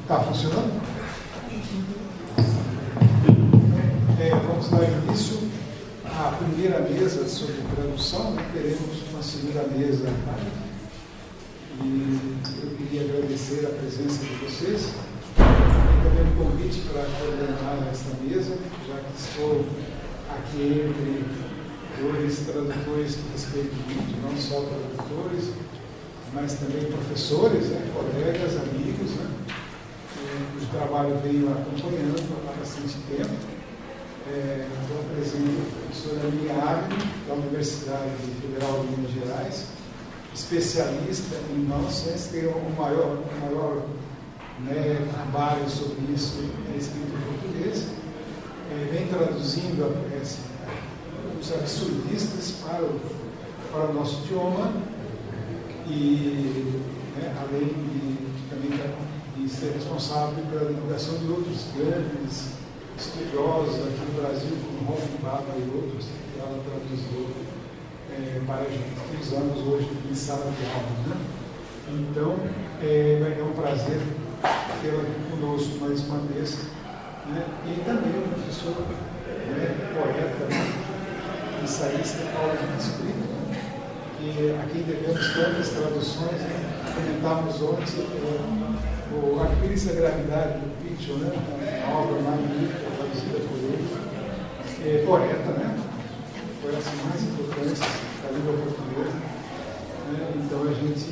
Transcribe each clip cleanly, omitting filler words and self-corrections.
Está funcionando? Vamos dar início à primeira mesa sobre tradução, né? Teremos uma segunda mesa. E eu queria agradecer a presença de vocês. E também um convite para coordenar esta mesa, já que estou aqui entre dois tradutores que respeito muito, não só tradutores, mas também professores, né? Colegas, amigos, né? Cujo trabalho venho acompanhando há bastante tempo. Estou apresentando a professora Aline Ávila, da Universidade Federal de Minas Gerais, especialista em nonsense, tem o maior trabalho sobre isso escrito em português, vem traduzindo os absurdistas para o nosso idioma e, além de também de ser responsável pela divulgação de outros grandes estudiosos aqui no Brasil, como Rolf Baba e outros, que ela traduziu para a gente, que usamos hoje em sala de aula. Né? Então, vai dar um prazer tê-la aqui conosco mais uma vez. Né? E também o professor, poeta, ensaísta Paulo de Escrito, a quem devemos tantas traduções. Comentávamos ontem A Crise da Gravidade do Pitchell, né? A obra magnífica traduzida por ele. Poeta, né? Foi assim mais importante da língua portuguesa. Né? Então a gente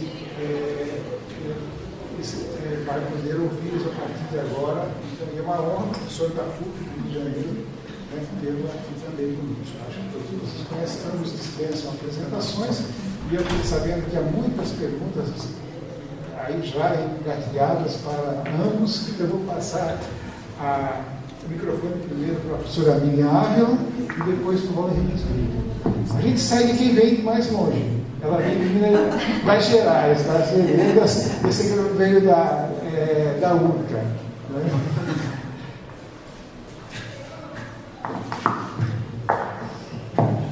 vai poder ouvi-los a partir de agora. Então, é uma honra, o professor da PUC do Rio de Janeiro, tê-lo aqui também conosco. Acho que todos vocês conhecem, ambos dispensam apresentações, e eu fiquei sabendo que há muitas perguntas aí já engatilhadas para ambos, então eu vou passar o microfone primeiro para a professora Aline Ávila e depois para o Rolf Baba. A gente segue quem vem mais longe. Ela vem de Minas Gerais, tá? Esse aqui veio da UNCA. Né?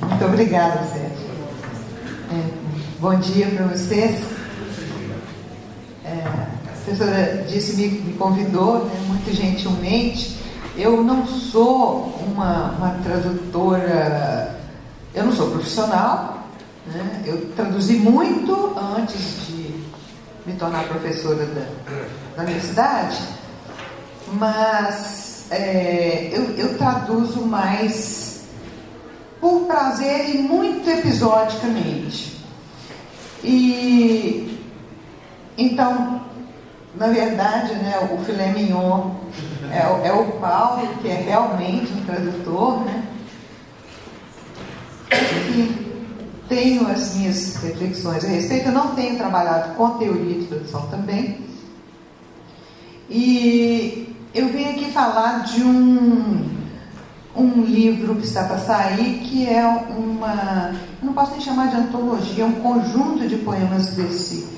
Muito obrigada, Sérgio. Bom dia para vocês. A professora me convidou, né, muito gentilmente. Eu não sou uma tradutora, eu não sou profissional, né? Eu traduzi muito antes de me tornar professora da universidade, mas eu traduzo mais por prazer e muito episodicamente. E então, na verdade, né, o filé mignon é o Paulo, que é realmente um tradutor, né? E tenho as minhas reflexões a respeito. Eu não tenho trabalhado com teoria de tradução também. E eu vim aqui falar de um livro que está para sair, que é eu não posso nem chamar de antologia, é um conjunto de poemas desse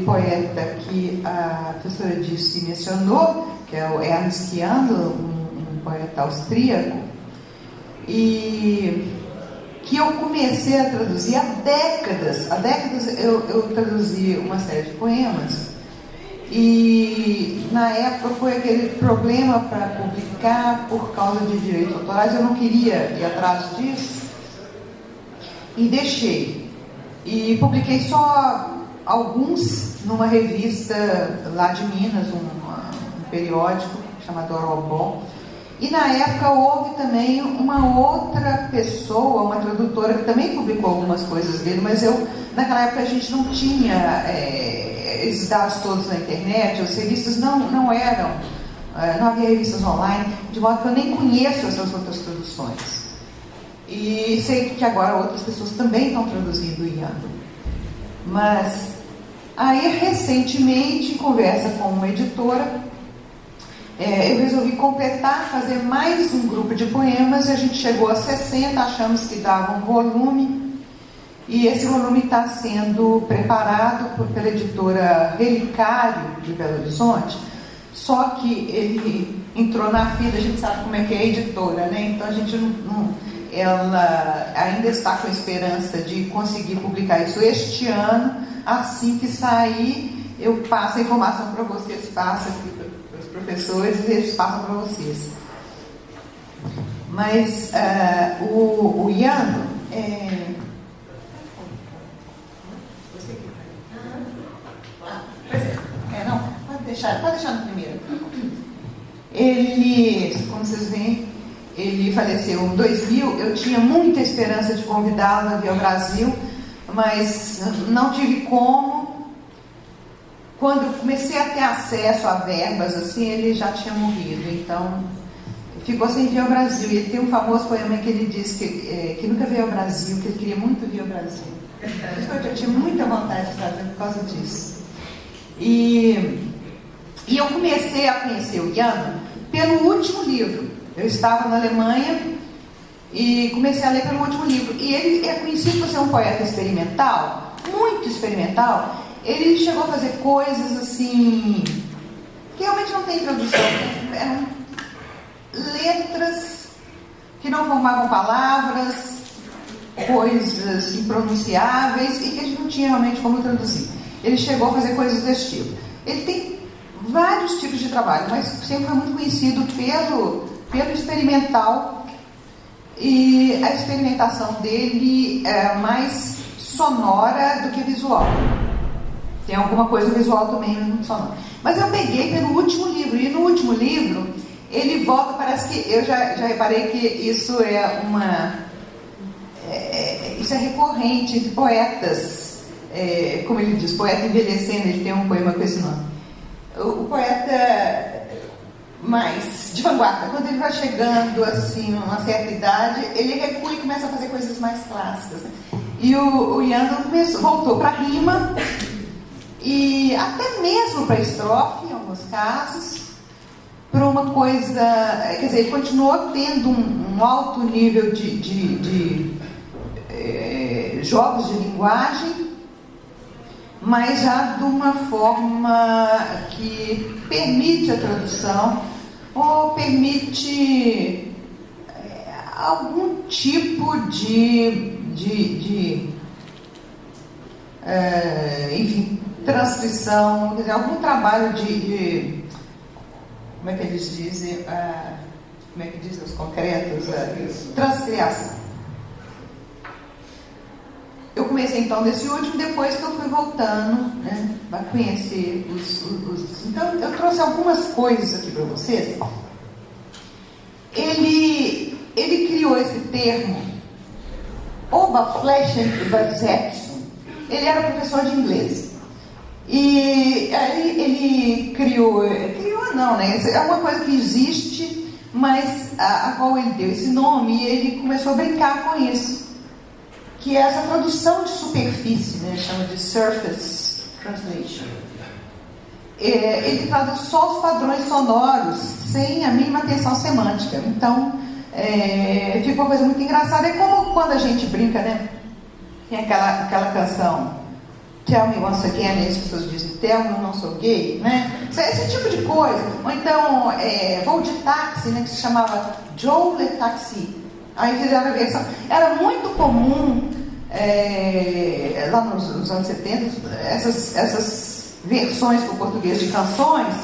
poeta que a professora Disse mencionou, que é o Ernst Jandl, um poeta austríaco, e que eu comecei a traduzir há décadas. Há décadas eu traduzi uma série de poemas, e na época foi aquele problema para publicar por causa de direitos autorais. Eu não queria ir atrás disso e deixei, e publiquei só alguns numa revista lá de Minas, um periódico chamado Orobó. E na época houve também uma outra pessoa, uma tradutora, que também publicou algumas coisas dele, mas naquela época a gente não tinha esses dados todos na internet, as revistas não eram, não havia revistas online, de modo que eu nem conheço essas outras traduções. E sei que agora outras pessoas também estão traduzindo o Jandl. Mas aí, recentemente, em conversa com uma editora, eu resolvi completar, fazer mais um grupo de poemas, e a gente chegou a 60, achamos que dava um volume, e esse volume está sendo preparado pela editora Relicário de Belo Horizonte, só que ele entrou na fila, a gente sabe como é que é a editora, né? Então a gente ela ainda está com a esperança de conseguir publicar isso este ano. Assim que sair, eu passo a informação para vocês, passa aqui para professores e eles passam para vocês. Mas o Ian não, pode deixar no primeiro. Ele, como vocês veem, ele faleceu em 2000. Eu tinha muita esperança de convidá-lo a vir ao Brasil, mas não tive como. Quando eu comecei a ter acesso a verbas, assim, ele já tinha morrido, então ficou sem vir ao Brasil. E ele tem um famoso poema que ele diz que nunca veio ao Brasil, que ele queria muito vir ao Brasil. Eu tinha muita vontade de trazer por causa disso. E eu comecei a conhecer o Ian pelo último livro. Eu estava na Alemanha e comecei a ler pelo último livro. E ele é conhecido por ser um poeta experimental, muito experimental. Ele chegou a fazer coisas assim que realmente não tem tradução. Eram letras que não formavam palavras, coisas impronunciáveis e que a gente não tinha realmente como traduzir. Ele chegou a fazer coisas desse tipo. Ele tem vários tipos de trabalho, mas sempre foi muito conhecido pelo experimental, e a experimentação dele é mais sonora do que visual. Tem alguma coisa visual também, mas muito sonora. Mas eu peguei pelo último livro, e no último livro ele volta, parece que eu já reparei que isso isso é recorrente entre poetas, como ele diz, poeta envelhecendo. Ele tem um poema com esse nome. O poeta mais de vanguarda, quando ele vai chegando assim, uma certa idade, ele recua e começa a fazer coisas mais clássicas. E o Ian voltou para a rima e até mesmo para a estrofe, em alguns casos, para uma coisa, quer dizer, ele continuou tendo um alto nível de jogos de linguagem, mas já de uma forma que permite a tradução ou permite algum tipo enfim, transcrição, quer dizer, algum trabalho como é que eles dizem, como é que dizem os concretos? Transcriação. Eu comecei então desse último, depois que eu fui voltando, né, para conhecer os. Então, eu trouxe algumas coisas aqui para vocês. Ele criou esse termo, Oberflächenübersetzung. Ele era professor de inglês. E aí ele criou não, né? É uma coisa que existe, mas a qual ele deu esse nome, e ele começou a brincar com isso, que é essa tradução de superfície, né? Chama de surface translation. Ele traduz só os padrões sonoros, sem a mínima atenção semântica. Então, fica uma coisa muito engraçada. É como quando a gente brinca, né? Tem aquela canção Tell Me Once Again, as pessoas dizem Tell Me Eu Não Sou Gay, né? Esse tipo de coisa. Ou então, voo de táxi, né? Que se chamava Joe Le Taxi. Aí fizeram a versão. Era muito comum, lá nos anos 70, essas versões para o português de canções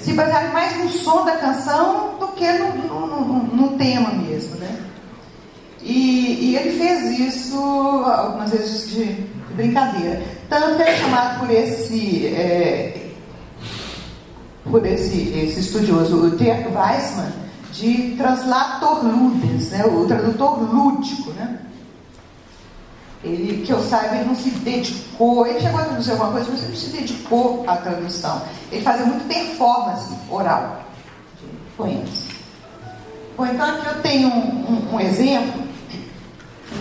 se basearem mais no som da canção do que no tema mesmo, né? E ele fez isso algumas vezes de brincadeira. Tanto que ele é chamado por esse estudioso, o Dirk Weissmann, de translator ludens, né? O tradutor lúdico, né? Ele, que eu saiba, ele não se dedicou, ele chegou a traduzir alguma coisa, mas ele não se dedicou à tradução. Ele fazia muito performance oral de poemas. Bom, então aqui eu tenho um exemplo.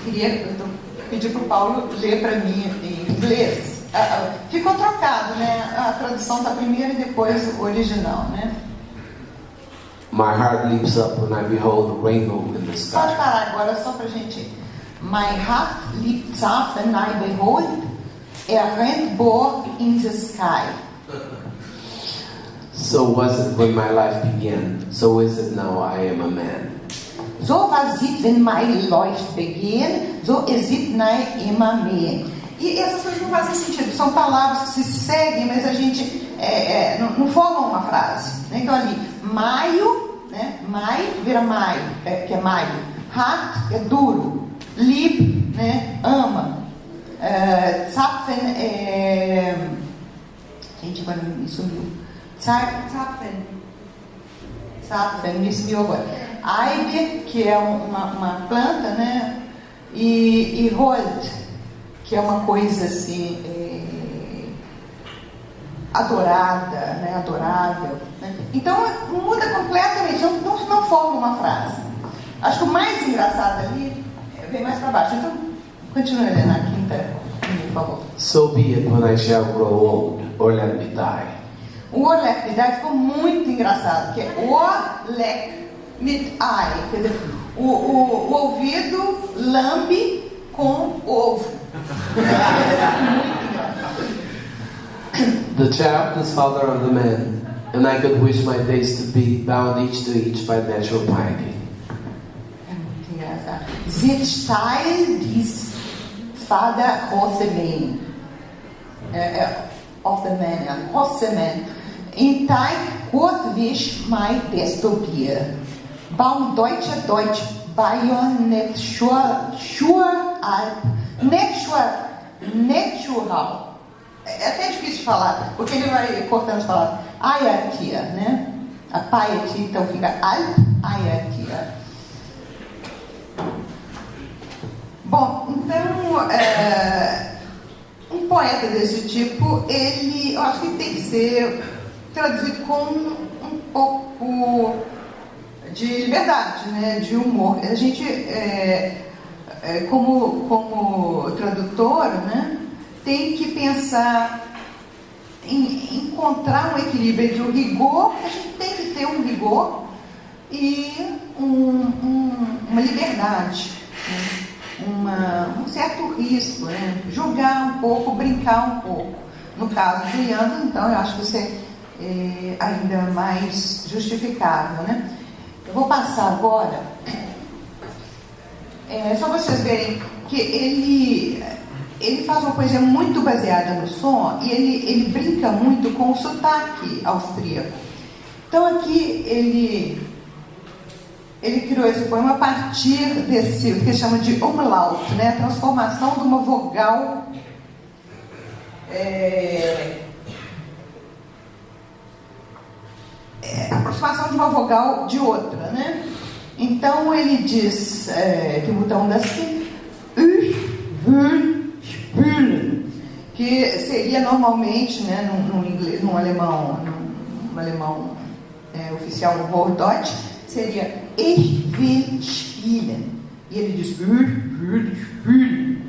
Eu pedi para o Paulo ler para mim em inglês. Ficou trocado, né? A tradução está primeiro e depois o original, né? My heart leaps up when I behold the rainbow in the sky. Pode parar agora só para a gente. My heart leaps up when I behold a rainbow in the sky. So was it when my life began, so is it now I am a man. So was it when my life began, so is it now I am a man. E essas coisas não fazem sentido, são palavras que se seguem, mas a gente não formam uma frase, né? Então ali, maio, né? Mai vira maio, que é maio. Hart é duro. Lieb, né? Ama. Zapfen é... Gente, agora me sumiu. Zapfen, me sumiu agora. Eibe, que é uma planta, né? E Hold, que é uma coisa assim, adorada, né? Adorável. Né? Então muda completamente, não forma uma frase. Acho que o mais engraçado ali vem mais para baixo. Então, continue lendo a quinta, por favor. So be it when I shall grow old, or let me die. O Orlek mit Ei ficou muito engraçado, que é Orlek mit Ei, quer dizer, o ouvido lambe com ovo. Muito engraçado. The child is father of the man, and I could wish my days to be bound each to each by natural piety. É muito engraçado. Sitz Teil dies Vater Hosseman. Of the man, Hosseman. In Teig Gott wish my desto Bier. Baum Deutscher Deutsch, Bayern net sure Alp, natural. É até difícil de falar, porque ele vai cortando as palavras. Ayatia, né? A piety, então fica Alp, Ayatia. Bom, então, um poeta desse tipo, eu acho que tem que ser traduzido com um pouco de liberdade, né? De humor. A gente, como tradutor, né? Tem que pensar em encontrar um equilíbrio entre o rigor, a gente tem que ter um rigor e uma liberdade, né? Um certo risco, né? Jogar um pouco, brincar um pouco. No caso do Yando, então, eu acho que isso é ainda mais justificável, né? Eu vou passar agora, só vocês verem que ele faz uma poesia muito baseada no som e ele brinca muito com o sotaque austríaco. Então aqui ele criou esse poema a partir desse, que ele chama de umlaut, né? A transformação de uma vogal a aproximação de uma vogal de outra, né? Então ele diz que o botão daqui que seria normalmente, né, num alemão oficial, no Hochdeutsch, seria Ich will spielen. E ele diz will spielen.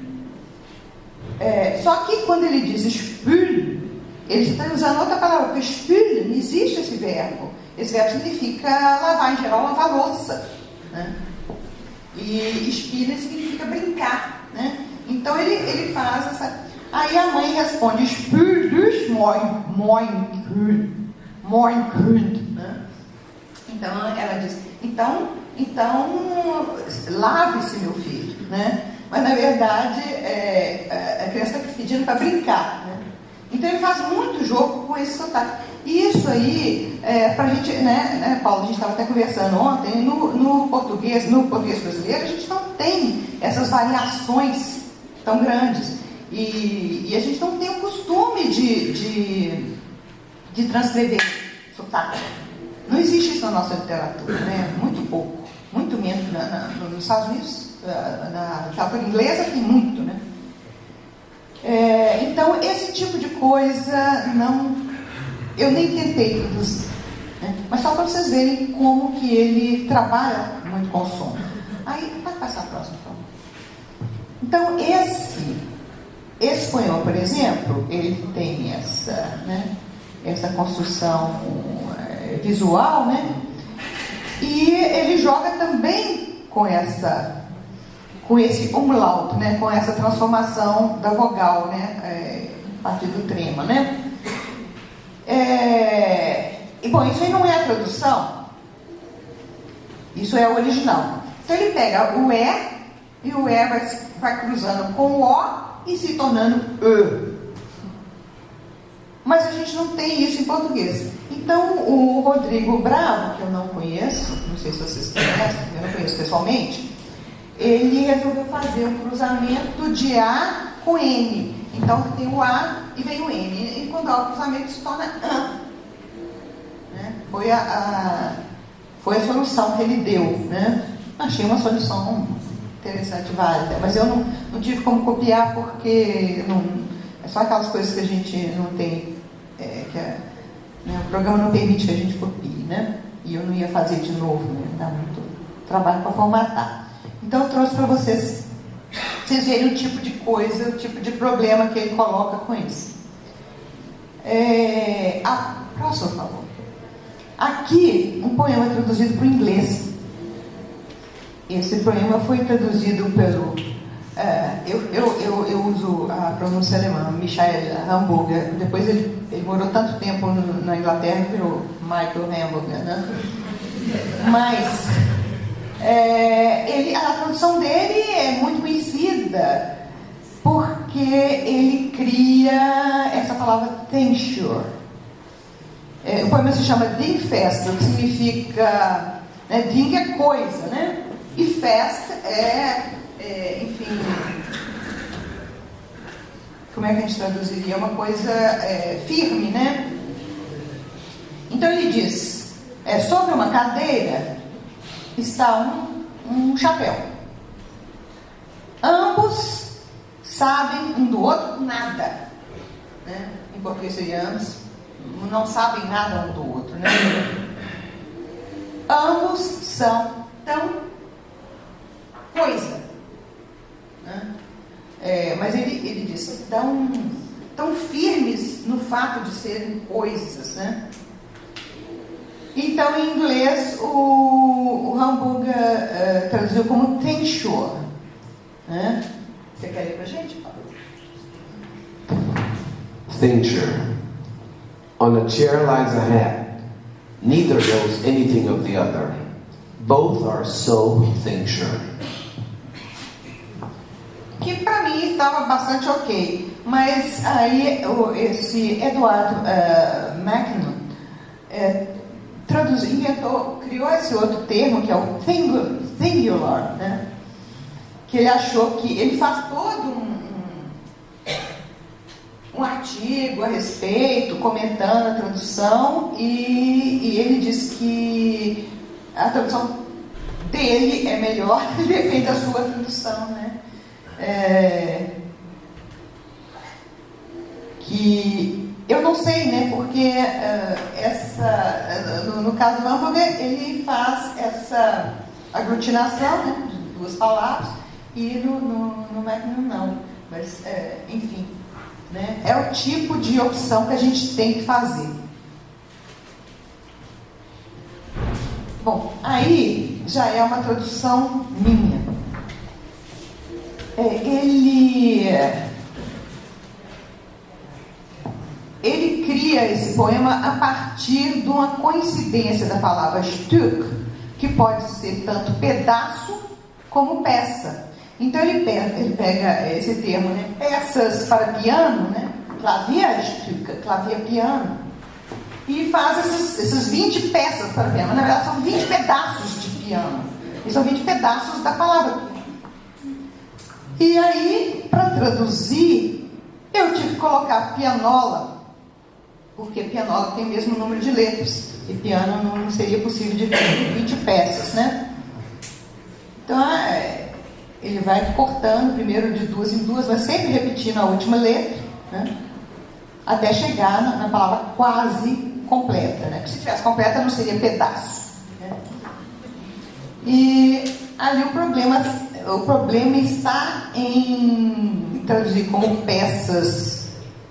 Só que quando ele diz spielen, ele está usando outra palavra, porque spielen, não existe esse verbo. Esse verbo significa lavar, em geral, lavar louça, né? E spielen significa brincar, né? Então ele faz essa. Aí a mãe responde: Spül dich moin Kind, né? Então ela diz: então lave-se, meu filho, né? Mas na verdade a criança está pedindo para brincar, né? Então ele faz muito jogo com esse sotaque. E isso aí, para a gente, né, Paulo, a gente estava até conversando ontem, no português brasileiro, a gente não tem essas variações tão grandes. E a gente não tem o costume de transcrever sotaque. Não existe isso na nossa literatura, né? Muito pouco. Muito menos nos Estados Unidos, na literatura inglesa tem muito, né? Então, esse tipo de coisa eu nem tentei traduzir, né? Mas só para vocês verem como que ele trabalha muito com o som. Aí, pode passar a próxima, por favor. Então, esse poema, por exemplo, ele tem essa construção visual, né? E ele joga também com esse umlaut, né? Com essa transformação da vogal, né? A partir do trema, né? E bom, isso aí não é a tradução, isso é o original. Então ele pega o e o vai cruzando com o O e se tornando E. mas a gente não tem isso em português. Então, o Rodrigo Bravo, que eu não conheço, não sei se vocês conhecem, eu não conheço pessoalmente, ele resolveu fazer um cruzamento de A com N. Então, tem o A e vem o N. E quando há o cruzamento, se torna AN. Né? Foi a solução que ele deu. Né? Achei uma solução interessante, válida. Mas eu não tive como copiar, porque é só aquelas coisas que a gente não tem... né, o programa não permite que a gente copie. Né? E eu não ia fazer de novo. Né? Dá muito trabalho para formatar. Então, eu trouxe para vocês verem o tipo de coisa, o tipo de problema que ele coloca com isso. Próximo, por favor. Aqui, um poema traduzido para o inglês. Esse poema foi traduzido pelo... eu uso a pronúncia alemã, Michael Hamburger. Depois ele morou tanto tempo na Inglaterra que virou Michael Hamburger, né? Mas... a tradução dele é muito conhecida porque ele cria essa palavra "tensure". O poema se chama Dingfest, que significa... Ding é coisa, né? E fest enfim... Como é que a gente traduziria? Uma coisa firme, né? Então ele diz... sobre uma cadeira... está um chapéu. Ambos sabem um do outro nada. Né? Em português seria ambos não sabem nada um do outro. Né? Ambos são tão coisa. Né? Mas ele diz tão firmes no fato de serem coisas. Né? Então, em inglês, o Hamburger traduziu como "tensure". Né? Você quer ler pra gente, Paulo? Tensure. On a chair lies a hat. Neither knows anything of the other. Both are so tensure. Que para mim estava bastante ok. Mas aí esse Edward Mackinnon criou esse outro termo, que é o singular, né? Que ele achou que... Ele faz todo um artigo a respeito, comentando a tradução, e ele diz que a tradução dele é melhor, depende da sua tradução, né? Que eu não sei, né? Porque no caso do Hamburger, ele faz essa aglutinação, né, de duas palavras, e no Mackinnon não. Mas, enfim, né, é o tipo de opção que a gente tem que fazer. Bom, aí já é uma tradução minha. Ele cria esse poema a partir de uma coincidência da palavra Stück, que pode ser tanto pedaço como peça. Então ele pega esse termo, né? Peças para piano, né? Klavierstück, clavier piano, e faz essas 20 peças para piano. Na verdade, são 20 pedaços de piano. E são 20 pedaços da palavra piano. E aí, para traduzir, eu tive que colocar pianola, porque pianola tem o mesmo número de letras, e piano não seria possível de ter 20 peças, né? Então, ele vai cortando primeiro de duas em duas, mas sempre repetindo a última letra, né? Até chegar na palavra quase completa, né? Porque se tivesse completa, não seria pedaço, né? E ali o problema está em traduzir como peças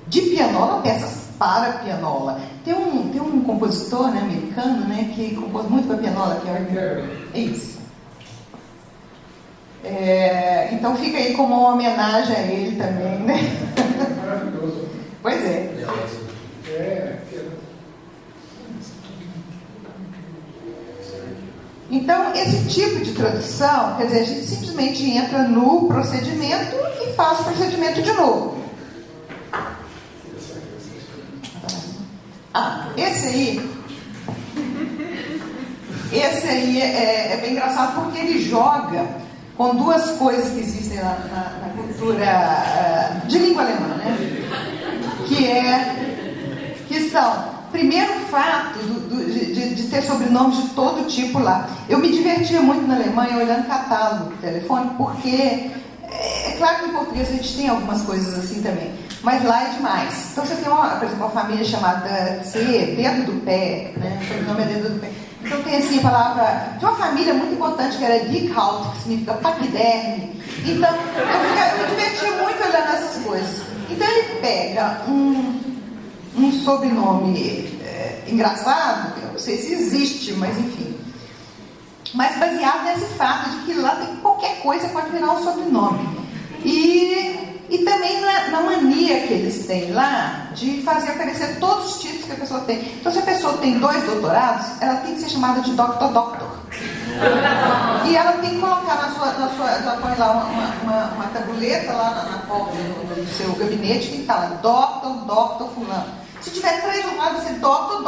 de pianola ou peças para pianola. Tem um compositor, né, americano, né, que compôs muito para pianola, que é isso. Então fica aí como uma homenagem a ele também, né? Maravilhoso. Pois é. Então, esse tipo de tradução, quer dizer, a gente simplesmente entra no procedimento e faz o procedimento de novo. Esse aí é bem engraçado porque ele joga com duas coisas que existem na cultura de língua alemã, né? Que são, primeiro, o fato de ter sobrenomes de todo tipo lá. Eu me divertia muito na Alemanha olhando catálogo do telefone, porque é claro que em português a gente tem algumas coisas assim também, mas lá é demais. Então você tem, por exemplo, uma família chamada C, dedo do pé, né? O sobrenome é dedo do pé. Então tem assim a palavra de uma família muito importante que era Dickhaut, que significa paquiderme. Então eu me divertia muito olhando essas coisas. Então ele pega um sobrenome engraçado, que eu não sei se existe, mas enfim. Mas baseado nesse fato de que lá tem qualquer coisa pode virar um sobrenome. E também na mania que eles têm lá de fazer aparecer todos os títulos que a pessoa tem. Então, se a pessoa tem 2 doutorados, ela tem que ser chamada de Doctor. E ela tem que colocar na sua ela põe lá uma tabuleta lá na porta do seu gabinete que está lá, Doctor fulano. Se tiver 3 ou mais, vai ser Doctor.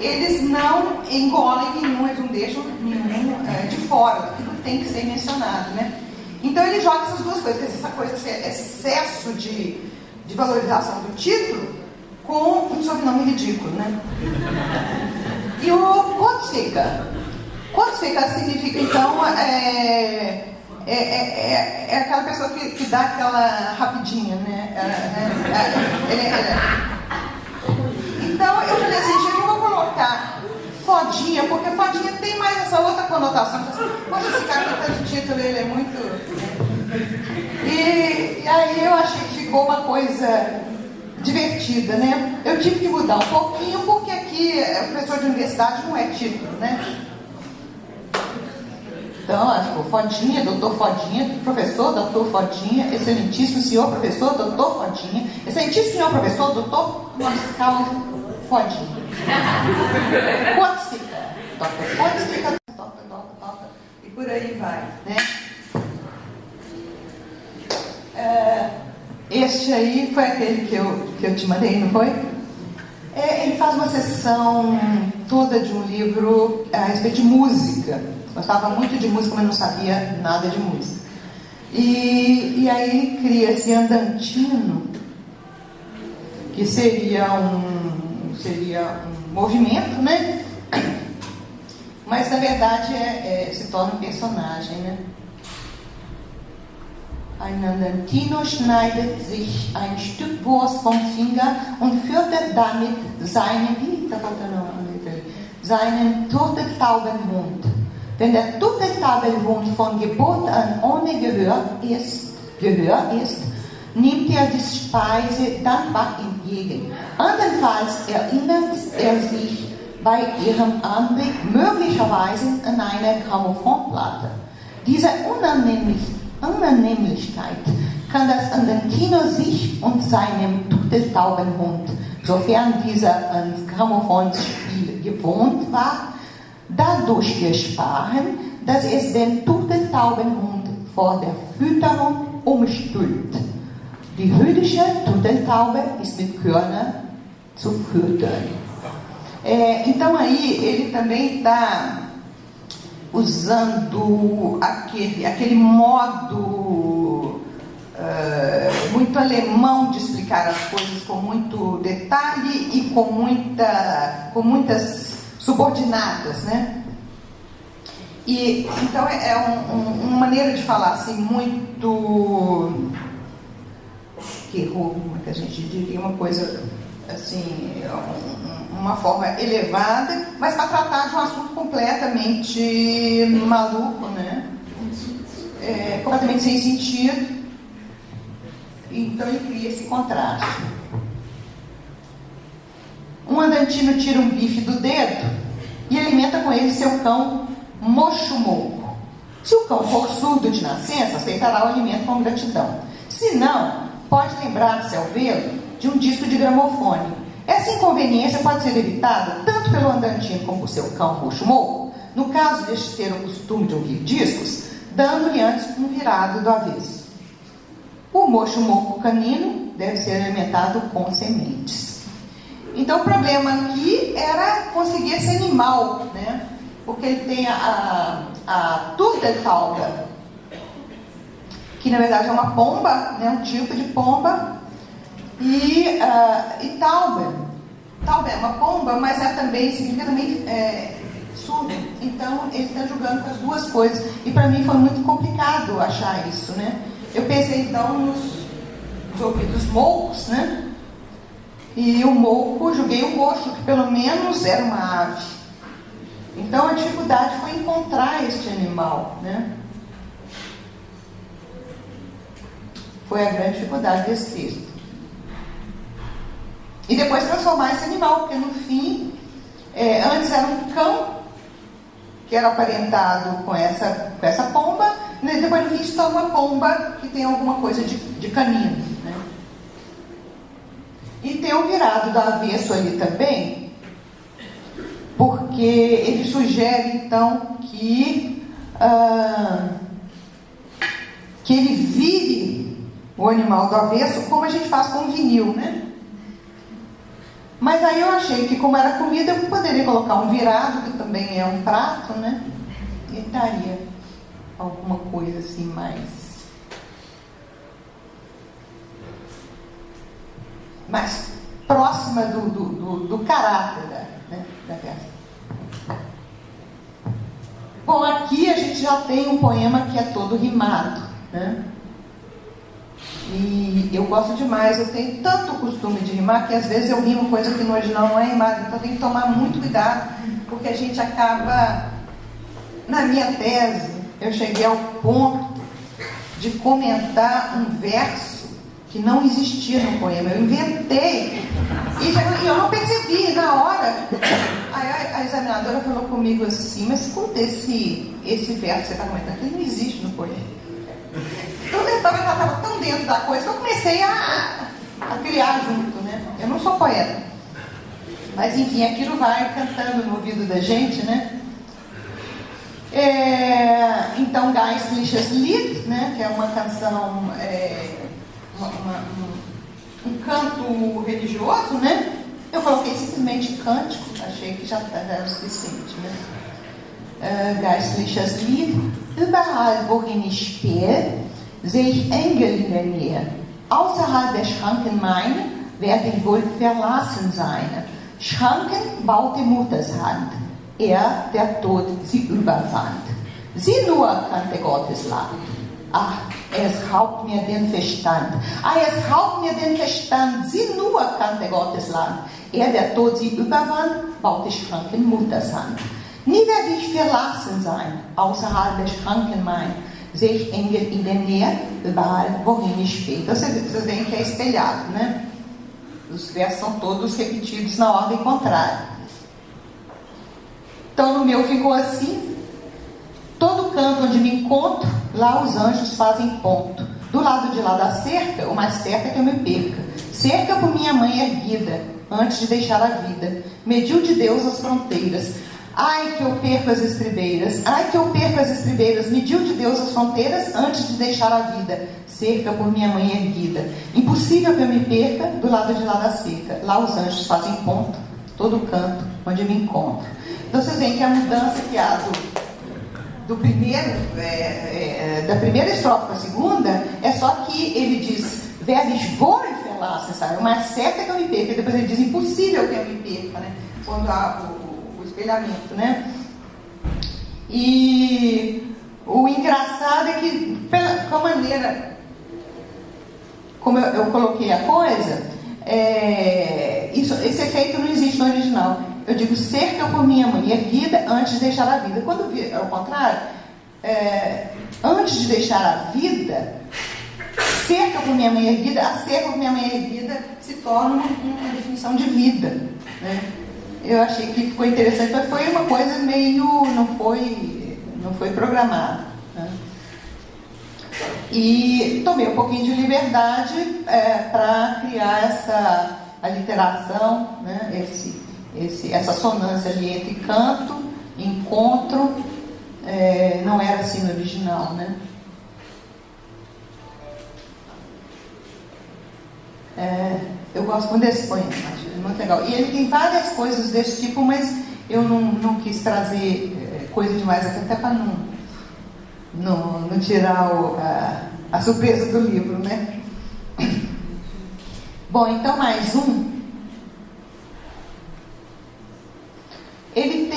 Eles não engolem nenhum, eles não deixam nenhum de fora, tudo tem que ser mencionado, né? Então ele joga essas duas coisas, essa coisa, esse excesso de valorização do título com um sobrenome ridículo, né? E o Kurzficker significa, então, é aquela pessoa que dá aquela rapidinha, né? Então eu falei assim, gente, eu vou colocar fodinha, porque fodinha tem mais essa outra conotação. Mas esse cara que tá de título, ele é muito... E aí eu achei que ficou uma coisa divertida, né? Eu tive que mudar um pouquinho, porque aqui professor de universidade não é título, né? Então, ficou Fodinha, doutor Fodinha, professor, doutor Fodinha, excelentíssimo senhor professor, doutor Fodinha, excelentíssimo senhor professor, doutor Marcial Fodinha. Kurzficker, e por aí vai, né? Este aí foi aquele que eu te mandei, não foi? Ele faz uma sessão toda de um livro a respeito de música. Gostava muito de música, mas não sabia nada de música. E aí ele cria esse andantino, que seria um movimento, né? Mas na verdade se torna um personagem, né? Ein Andantino schneidet sich ein Stück Wurst vom Finger und füttert damit seinen Turteltaubenhund. Wenn der Turteltaubenhund von Geburt an ohne Gehör ist, nimmt er die Speise dankbar entgegen. Andernfalls erinnert er sich bei ihrem Anblick möglicherweise an eine Grammophonplatte. Diese Unannehmlichkeit kann das Andantino sich und seinem Turteltaubenhund, sofern dieser ans Grammophonspiel gewohnt war, dadurch ersparen, dass es den Turteltaubenhund vor der Fütterung umstülpt. Die jüdische Turteltaube ist mit Körner zu füttern. Então aí ele também está usando aquele modo muito alemão de explicar as coisas com muito detalhe e com muitas subordinadas, né? E então uma maneira de falar assim muito que a gente diria uma coisa assim, uma forma elevada, mas para tratar de um assunto completamente maluco, né? Completamente sem sentido. Então ele cria esse contraste. Um andantino tira um bife do dedo e alimenta com ele seu cão mocho-moco. Se o cão for surdo de nascença, aceitará o alimento com gratidão. Se não, pode lembrar-se ao vê-lo de um disco de gramofone. Essa inconveniência pode ser evitada tanto pelo andantino como por seu cão mocho-moco, no caso deste ter o costume de ouvir discos, dando-lhe antes um virado do avesso. O mocho-moco canino deve ser alimentado com sementes. Então o problema aqui era conseguir esse animal, né? Porque ele tem a Turteltaube, que na verdade é uma pomba, né? Um tipo de pomba, e Taube. Taube é uma pomba, mas é também, significa também surdo. Então ele está jogando com as duas coisas. E para mim foi muito complicado achar isso, né? Eu pensei então nos ouvidos moucos, né? E o mouco, joguei o mocho, que pelo menos era uma ave. Então a dificuldade foi encontrar este animal, né? Foi a grande dificuldade desse texto. E depois transformar esse animal, porque no fim, antes era um cão, que era aparentado com essa pomba, né? Depois no fim se torna uma pomba que tem alguma coisa de canino, né? E tem o virado do avesso ali também, porque ele sugere então que ele vire o animal do avesso, como a gente faz com o vinil, né? Mas aí eu achei que, como era comida, eu poderia colocar um virado, que também é um prato, né? E daria alguma coisa assim mais próxima do caráter da peça. Bom, aqui a gente já tem um poema que é todo rimado, né? E eu gosto demais, eu tenho tanto costume de rimar que às vezes eu rimo coisa que no original não é rimada, então tem que tomar muito cuidado, porque a gente acaba... Na minha tese, eu cheguei ao ponto de comentar um verso que não existia no poema. Eu inventei e eu não percebi na hora. Aí a examinadora falou comigo assim: mas escuta, esse verso que você está comentando, ele não existe no poema. Então eu estava tão dentro da coisa que eu comecei a criar junto, né? Eu não sou poeta, mas enfim, aquilo vai cantando no ouvido da gente, né? Então, Geistliches Lied, né, que é uma canção, um canto religioso, né? Eu coloquei simplesmente cântico, achei que já era o suficiente, né? Geistliches Lied, überall wohin ich spähe, sehe ich Engel in der Nähe. Außerhalb der Schranken meine, werde ich wohl verlassen sein. Schranken baute Mutters Hand. Der Tod sie überfand. Sie nur kannte Gottes Land. Ach, es raubt mir den Verstand. Es raubt mir den Verstand. Sie nur kannte Gottes Land. Der Tod sie überfand, baute Schranken Mutters Hand. Nie werde ich verlassen sein, außerhalb der Schranken mein. Sehe ich Engel in der Nähe, überall, wohin ich spähe. Então vocês veem que é espelhado, né? Os versos são todos repetidos na ordem contrária. Então no meu ficou assim: todo canto onde me encontro, lá os anjos fazem ponto. Do lado de lá da cerca, o mais certo é que eu me perca. Cerca por minha mãe erguida, antes de deixar a vida. Mediu de Deus as fronteiras. Ai que eu perco as estribeiras, ai que eu perco as estribeiras. Mediu de Deus as fronteiras, antes de deixar a vida. Cerca por minha mãe erguida. Impossível que eu me perca, do lado de lá da cerca. Lá os anjos fazem ponto, todo canto onde me encontro. Então vocês veem que a mudança que há do primeiro, da primeira estrofe para a segunda, é só que ele diz werde ich wohl verlassen, sabe? O mais certo é que eu me perca. E depois ele diz impossível que eu me perca, né? Quando há o espelhamento, né? E o engraçado é que, com a maneira como eu coloquei a coisa, esse efeito não existe no original. Eu digo cerca por minha mãe erguida antes de deixar a vida. Quando ao contrário, antes de deixar a vida, cerca por minha mãe erguida, a cerca por minha mãe erguida se torna uma definição de vida, né? Eu achei que ficou interessante, mas foi uma coisa meio, não foi programada, né? E tomei um pouquinho de liberdade para criar essa aliteração, né? Essa sonância ali entre canto, encontro, não era assim no original, né? Eu gosto muito desse poema, muito legal. E ele tem várias coisas desse tipo, mas eu não quis trazer coisa demais aqui, até para não tirar a surpresa do livro, né? Bom, então mais um. Ele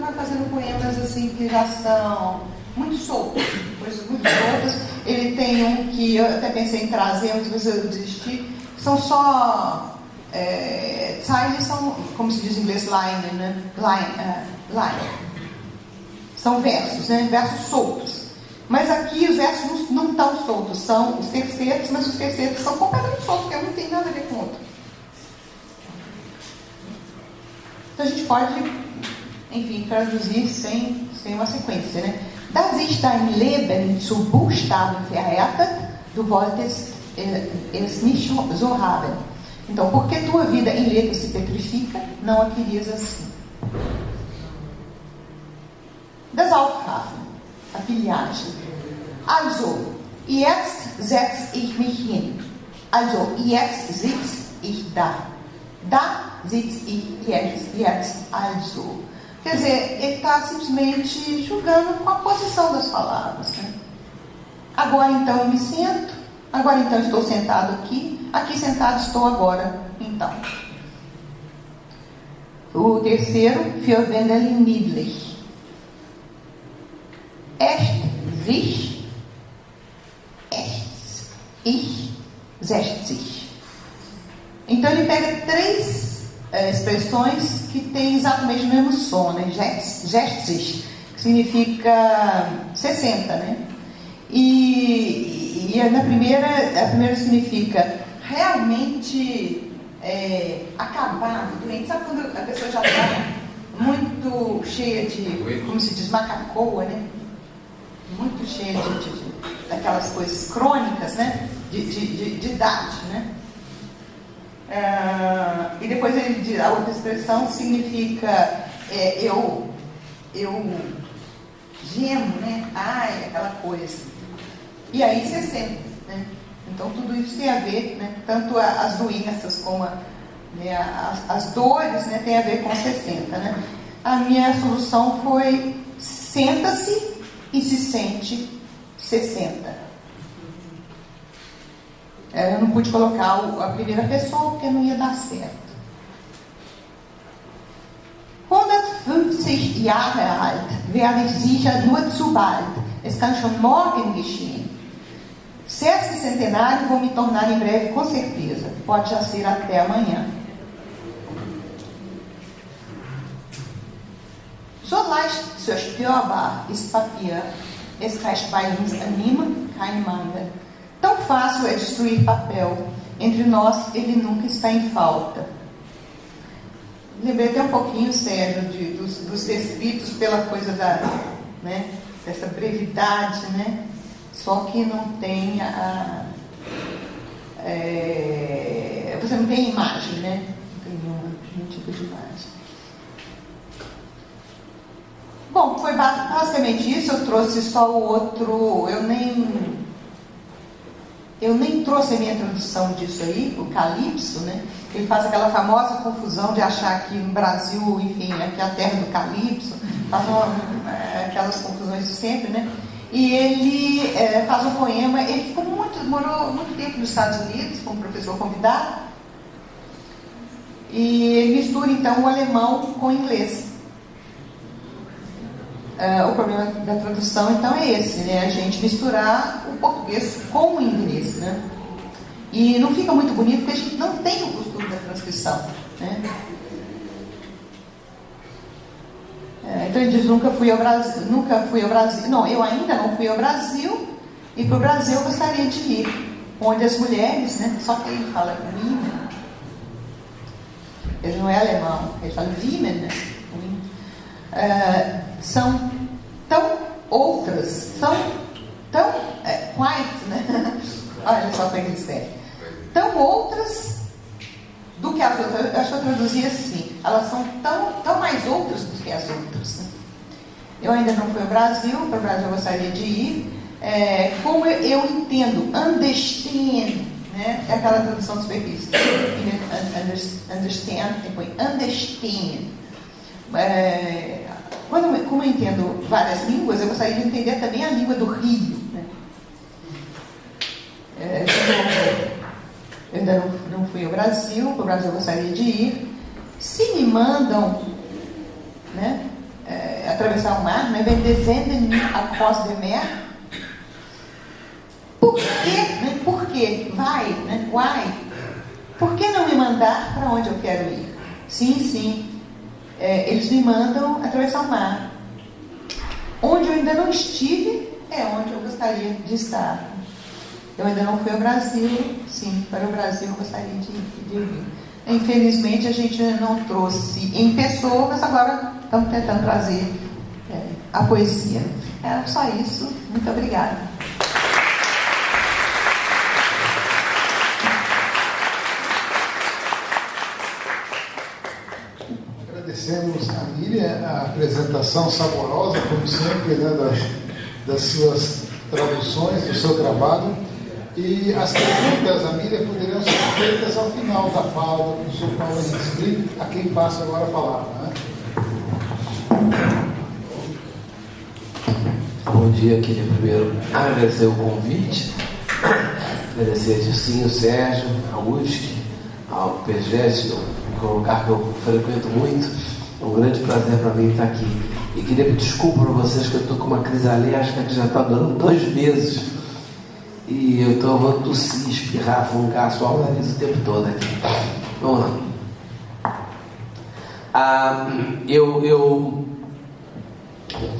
vai fazendo poemas assim que já são muito soltos, coisas muito soltas. Ele tem um que eu até pensei em trazer, mas depois eu desisti. São só tiles, são, como se diz em inglês, line, né? Line. São versos, né? Versos soltos. Mas aqui os versos não estão soltos, são os tercetos, mas os tercetos são completamente soltos, porque um não tem nada a ver com o outro. Então a gente pode, enfim, traduzir sem uma sequência, né? Das ist dein Leben zu Buchstaben verhärtet, du wolltest es nicht so haben. Então, porque tua vida em letras se petrifica, não a querias assim. Das Aufgaben, a pilhagem. Also, jetzt setz ich mich hin. Also, jetzt sitz ich da. Da sitz ich jetzt also. Quer dizer, ele está simplesmente julgando com a posição das palavras, né? Agora então eu me sento, agora então estou sentado aqui sentado estou agora, então. O terceiro, für Wendelin niedlich. Echt, sich, echt, ich, 60. Então ele pega três expressões que têm exatamente o mesmo som, né? Gestes, que significa 60, né? E a primeira significa realmente acabar, doente. Sabe quando a pessoa já está muito cheia de, como se diz, macacoa, né? Muito cheia daquelas coisas crônicas, né? De idade, né? E depois ele diz, a outra expressão significa eu gemo, né? Ai, aquela coisa. E aí 60, né? Então tudo isso tem a ver, né? Tanto as doenças como as dores, né? Tem a ver com 60, né? A minha solução foi senta-se e se sente 60. Eu não pude colocar a primeira pessoa porque não ia dar certo. 150 Jahre alt werde ich sicher nur zu bald. Es kann schon morgen geschehen. Sesc centenário vou me tornar em breve, com certeza. Pode já ser até amanhã. So leicht zerstörbar ist Papier. Es reicht bei uns an niemand kein Mangel. Tão fácil é destruir papel. Entre nós, ele nunca está em falta. Lembrei até um pouquinho, Sérgio, dos descritos pela coisa dessa brevidade, né? Só que não tem você não tem imagem, né? Não tem nenhum tipo de imagem. Bom, foi basicamente isso. Eu trouxe só o outro. Eu nem trouxe a minha introdução disso aí, o Calypso, né? Ele faz aquela famosa confusão de achar que no Brasil, enfim, aqui é a terra do Calypso, faz aquelas confusões de sempre, né? E ele faz um poema, ele morou muito tempo nos Estados Unidos, como professor convidado, e ele mistura então o alemão com o inglês. O problema da tradução então é esse, né? A gente misturar o português com o inglês, né? E não fica muito bonito porque a gente não tem o costume da transcrição, né? Então ele diz, nunca fui ao Brasil, não, eu ainda não fui ao Brasil, e para o Brasil eu gostaria de ir, onde as mulheres, né? Só que ele fala women, ele não é alemão, ele fala women, né? São tão outras, são tão white, né? Olha só como é que eles têm. Tão outras do que as outras. Eu acho que eu traduzi assim: elas são tão mais outras do que as outras. Né? Eu ainda não fui ao Brasil, para o Brasil eu gostaria de ir. Como eu entendo, understand, né? É aquela tradução superficial. Understand, depois understand. Como eu entendo várias línguas, eu gostaria de entender também a língua do Rio, né? Eu ainda não fui ao Brasil, para o Brasil eu gostaria de ir. Se me mandam, né, atravessar o mar, né, vem descendem across the mer. Por quê? Né? Por quê? Vai, né? Why? Por que não me mandar para onde eu quero ir? Sim. Eles me mandam atravessar o mar. Onde eu ainda não estive é onde eu gostaria de estar. Eu ainda não fui ao Brasil. Sim, para o Brasil eu gostaria de ir. Infelizmente a gente não trouxe em pessoa, mas agora estamos tentando trazer a poesia. Era só isso. Muito obrigada. Agradecemos a Miriam a apresentação saborosa, como sempre, né, das suas traduções, do seu trabalho. E as perguntas, a Miriam, poderiam ser feitas ao final da fala do professor Paulo Henrique Brito, a quem passa agora a palavra. Né? Bom dia, queria primeiro agradecer o convite, agradecer a Dircinho, Sérgio, a UFSC, ao PGES, que é um lugar que eu frequento muito. É um grande prazer para mim estar aqui. E queria pedir desculpa para vocês que eu estou com uma crise alérgica que já está durando 2 meses. E eu vou tossir, espirrar, fungar, suar o nariz o tempo todo aqui. Vamos lá. Eu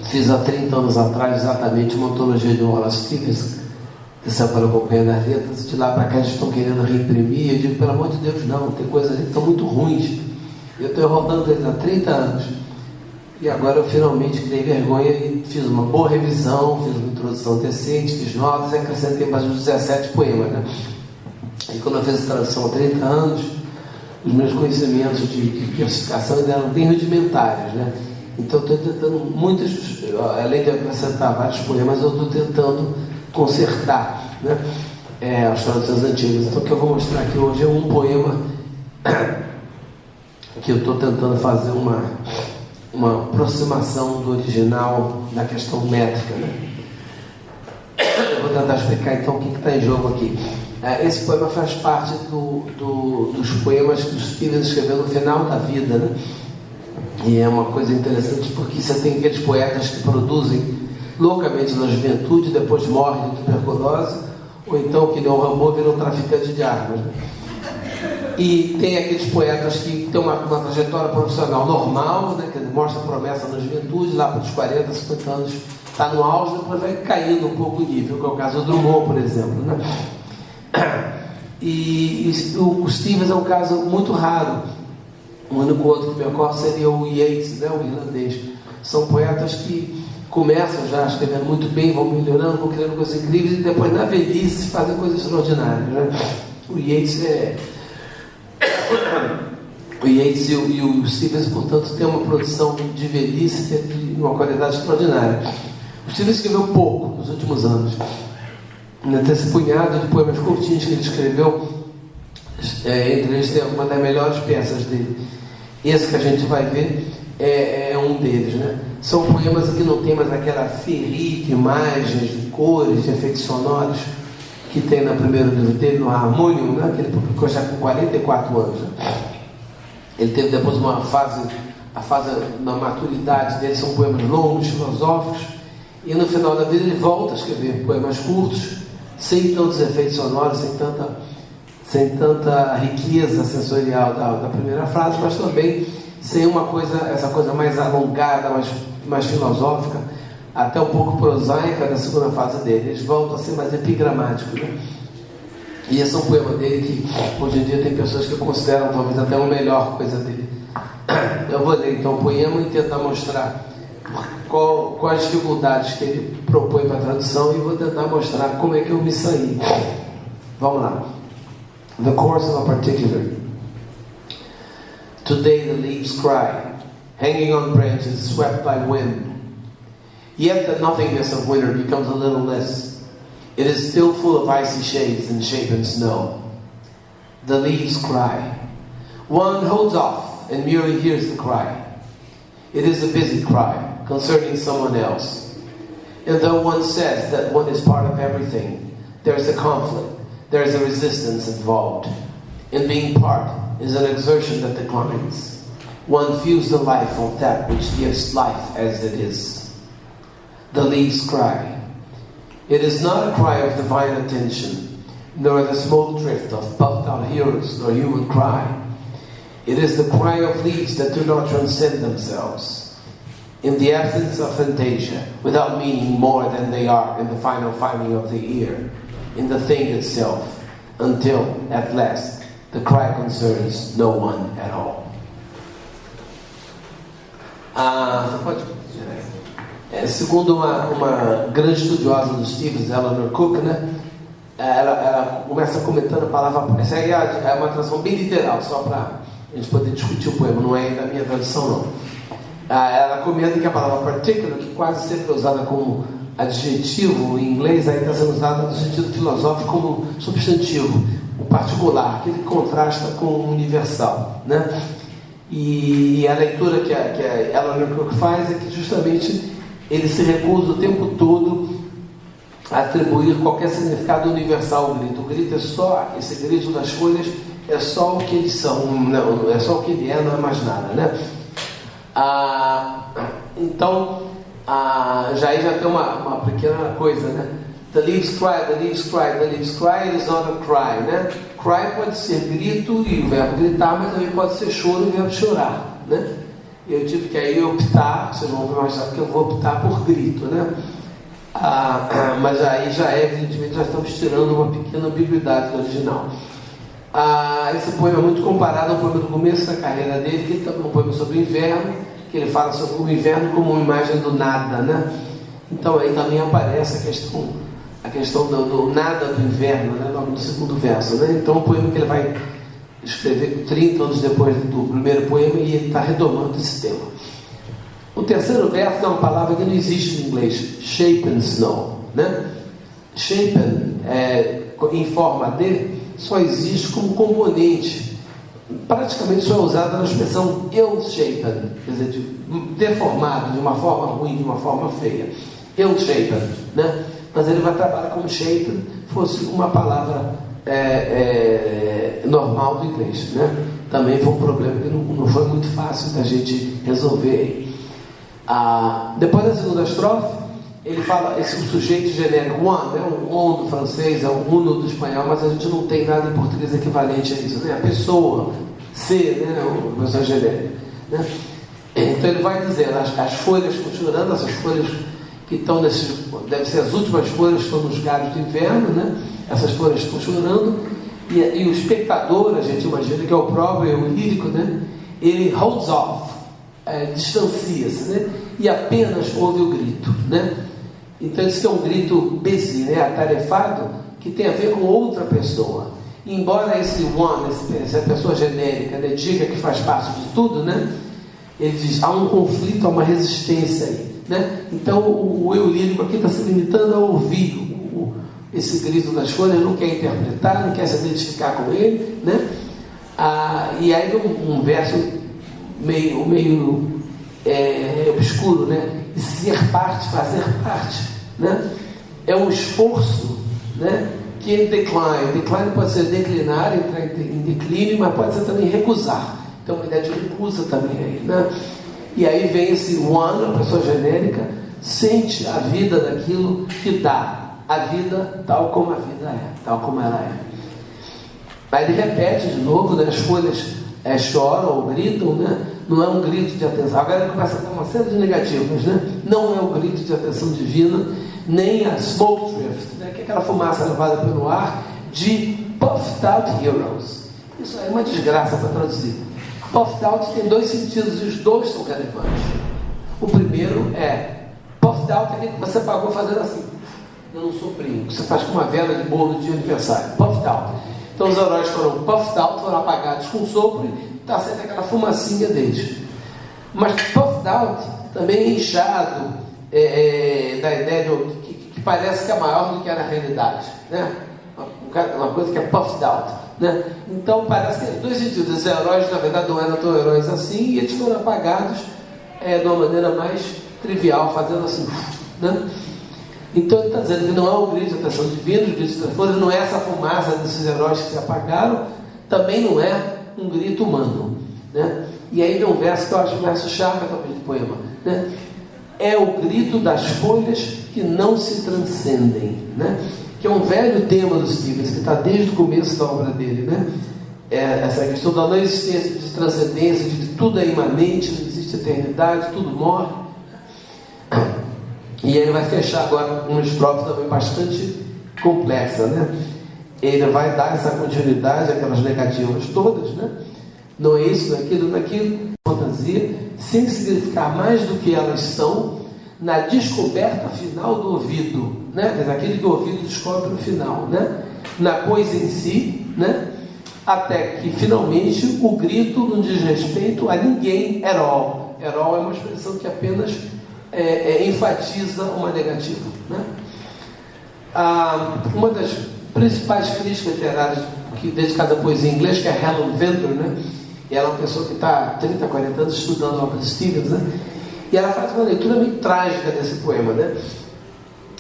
fiz há 30 anos atrás exatamente uma antologia de Wallace Stevens, que saiu para a Companhia das Letras. De lá para cá eles estão querendo reimprimir. Eu digo, pelo amor de Deus, não, tem coisas que estão muito ruins. Eu estou rodando eles há 30 anos. E agora eu finalmente criei vergonha e fiz uma boa revisão, fiz uma introdução decente, fiz notas e acrescentei mais uns 17 poemas, né? E quando eu fiz a tradução há 30 anos, os meus conhecimentos de classificação ainda eram bem rudimentares, né? Então eu estou tentando além de acrescentar vários poemas, eu estou tentando consertar, né? As traduções antigas. Então o que eu vou mostrar aqui hoje é um poema que eu estou tentando fazer uma aproximação do original da questão métrica, né? Eu vou tentar explicar então o que está em jogo aqui. Esse poema faz parte dos poemas que o Stevens escreveu no final da vida, né? E é uma coisa interessante porque você tem aqueles poetas que produzem loucamente na juventude, depois morrem de tuberculose, ou então, que nem o Rambo, viram traficante de armas, né? E tem aqueles poetas que têm uma trajetória profissional normal, né, que mostra promessa na juventude, lá para os 40, 50 anos está no auge, depois vai caindo um pouco o nível, que é o caso do Drummond, por exemplo, né? E o Stevens é um caso muito raro. O único outro que me ocorre seria o Yeats, né, o irlandês. São poetas que começam já escrevendo muito bem, vão melhorando, vão criando coisas incríveis e depois na velhice fazem coisas extraordinárias, né? O Yeats e o Stevens, portanto, tem uma produção de velhice de uma qualidade extraordinária. O Stevens escreveu pouco nos últimos anos. Tem esse punhado de poemas curtinhos que ele escreveu, entre eles tem uma das melhores peças dele. Esse que a gente vai ver é um deles, né? São poemas que não tem mais aquela ferir de imagens, de cores, de efeitos sonoros que tem no primeiro livro dele, no Harmonium, né, que ele publicou já com 44 anos. Né? Ele teve depois a fase da maturidade dele, são poemas longos, filosóficos, e no final da vida ele volta a escrever poemas curtos, sem tantos efeitos sonoros, sem tanta riqueza sensorial da primeira frase, mas também sem essa coisa mais alongada, mais filosófica, até um pouco prosaica da segunda fase dele. Eles voltam a ser mais epigramáticos, né? E esse é um poema dele que hoje em dia tem pessoas que consideram talvez até a melhor coisa dele. Eu vou ler então o poema e tentar mostrar quais dificuldades que ele propõe para a tradução e vou tentar mostrar como é que eu me saí. Vamos lá. The course of a particular. Today the leaves cry, hanging on branches swept by wind. Yet the nothingness of winter becomes a little less. It is still full of icy shades and shapen snow. The leaves cry. One holds off and merely hears the cry. It is a busy cry concerning someone else. And though one says that one is part of everything, there is a conflict, there is a resistance involved. In being part is an exertion that declines. One feels the life of that which gives life as it is. The leaves cry. It is not a cry of divine attention, nor the smoke drift of puffed out heroes, nor human cry. It is the cry of leaves that do not transcend themselves. In the absence of fantasia, without meaning more than they are in the final finding of the ear, in the thing itself, until, at last, the cry concerns no one at all. Segundo uma grande estudiosa dos Stevens, Eleanor Cook, né? Ela começa comentando a palavra. Essa aí é uma tradução bem literal, só para a gente poder discutir o poema, não é da minha tradução, não. Ela comenta que a palavra particular, que quase sempre é usada como adjetivo em inglês, aí está sendo usada no sentido filosófico como substantivo, o particular, aquele que contrasta com o universal, né? E a leitura que a Eleanor Cook faz é que justamente ele se recusa o tempo todo a atribuir qualquer significado universal ao grito. O grito é só, esse grito das folhas é só o que eles são, não, é só o que ele é, não é mais nada, né? Então, já tem uma pequena coisa, né? The leaves cry, the leaves cry, the leaves cry, it is not a cry, né? Cry pode ser grito e o verbo gritar, mas também pode ser choro e o verbo chorar, né? Eu tive que aí optar, vocês vão ver mais tarde que eu vou optar por grito, né? Mas aí evidentemente, já estamos tirando uma pequena ambiguidade do original. Esse poema é muito comparado ao poema do começo da carreira dele, que é um poema sobre o inverno, que ele fala sobre o inverno como uma imagem do nada, né? Então aí também aparece a questão do nada do inverno, né? Logo no segundo verso, né? Então o poema que ele vai escrever 30 anos depois do primeiro poema, e ele está retomando esse tema. O terceiro verso é uma palavra que não existe no inglês, shapen snow, né? Shapen, em forma de, só existe como componente, praticamente só é usada na expressão ill-shapen, quer dizer, deformado, de uma forma ruim, de uma forma feia, ill-shapen, né? Mas ele vai trabalhar como shapen, fosse uma palavra normal do inglês, né? Também foi um problema que não foi muito fácil da gente resolver. Depois da segunda estrofe, ele fala o sujeito genérico one, né? O on do francês, é o uno do espanhol, mas a gente não tem nada em português equivalente a isso, né? A pessoa, ser, né? A pessoa genérica, né? Então ele vai dizer, as folhas continuando, essas folhas que estão deve ser as últimas folhas que estão nos galhos do inverno, né? Essas folhas estão chorando, e o espectador, a gente imagina que é o próprio, o lírico, né? Ele holds off, distancia-se, né? E apenas ouve o grito, né? Então isso é um grito busy, né? Atarefado, que tem a ver com outra pessoa. E embora esse one, essa pessoa genérica, né, diga que faz parte de tudo, né? Ele diz, há um conflito, há uma resistência aí, né? Então o eu lírico aqui está se limitando a ouvir esse grito das folhas, não quer interpretar, não quer se identificar com ele, né? E aí um verso meio obscuro, né? E ser parte, fazer parte, né? É um esforço, né? Que é decline pode ser declinar, entrar em declínio, mas pode ser também recusar. Então uma ideia de recusa também aí, né? E aí vem esse one, a pessoa genérica, sente a vida daquilo que dá. A vida tal como a vida é, tal como ela é. Aí ele repete de novo, né? As folhas choram ou gritam, né? Não é um grito de atenção. Agora ele começa a dar uma série de negativas, né? Não é o grito de atenção divina, nem a smoke drift, né? Que é aquela fumaça levada pelo ar de puffed out heroes. Isso aí é uma desgraça para traduzir. Puffed out tem dois sentidos e os dois são relevantes. O primeiro é puffed out é aquele que você pagou fazendo assim, dando um soprinho, que você faz com uma vela de bolo de aniversário, puffed out. Então os heróis foram puffed out, foram apagados com sopro, e está sendo aquela fumacinha deles. Mas puffed out também é inchado, da ideia que parece que é maior do que é na realidade, né? Uma coisa que é puffed out. né? Então parece que tem dois sentidos. Os heróis, na verdade, não eram tão heróis assim, e eles foram apagados de uma maneira mais trivial, fazendo assim, né? Então ele está dizendo que não é um grito de atração divina, o grito de transformação não é essa fumaça desses heróis que se apagaram, também não é um grito humano, né? E aí vem um verso que eu acho o verso chave talvez do poema, né? É o grito das folhas que não se transcendem, né? Que é um velho tema do Stevens, que está desde o começo da obra dele, né? Essa questão da não existência de transcendência, de que tudo é imanente, não existe eternidade, tudo morre. E ele vai fechar agora uma estrofe também bastante complexa, né? Ele vai dar essa continuidade àquelas negativas todas, né? Não é isso, não é aquilo, fantasia, sem significar mais do que elas são, na descoberta final do ouvido, né? Aquilo que o ouvido descobre no final, né? Na coisa em si, né? Até que finalmente o grito não diz respeito a ninguém at all. At all é uma expressão que apenas enfatiza uma negativa, né? Uma das principais críticas literárias dedicadas à poesia em inglês, que é a Helen Vendor, né? E ela é uma pessoa que está há 30, 40 anos estudando a obra de Stevens, né? E ela faz uma leitura meio trágica desse poema, né?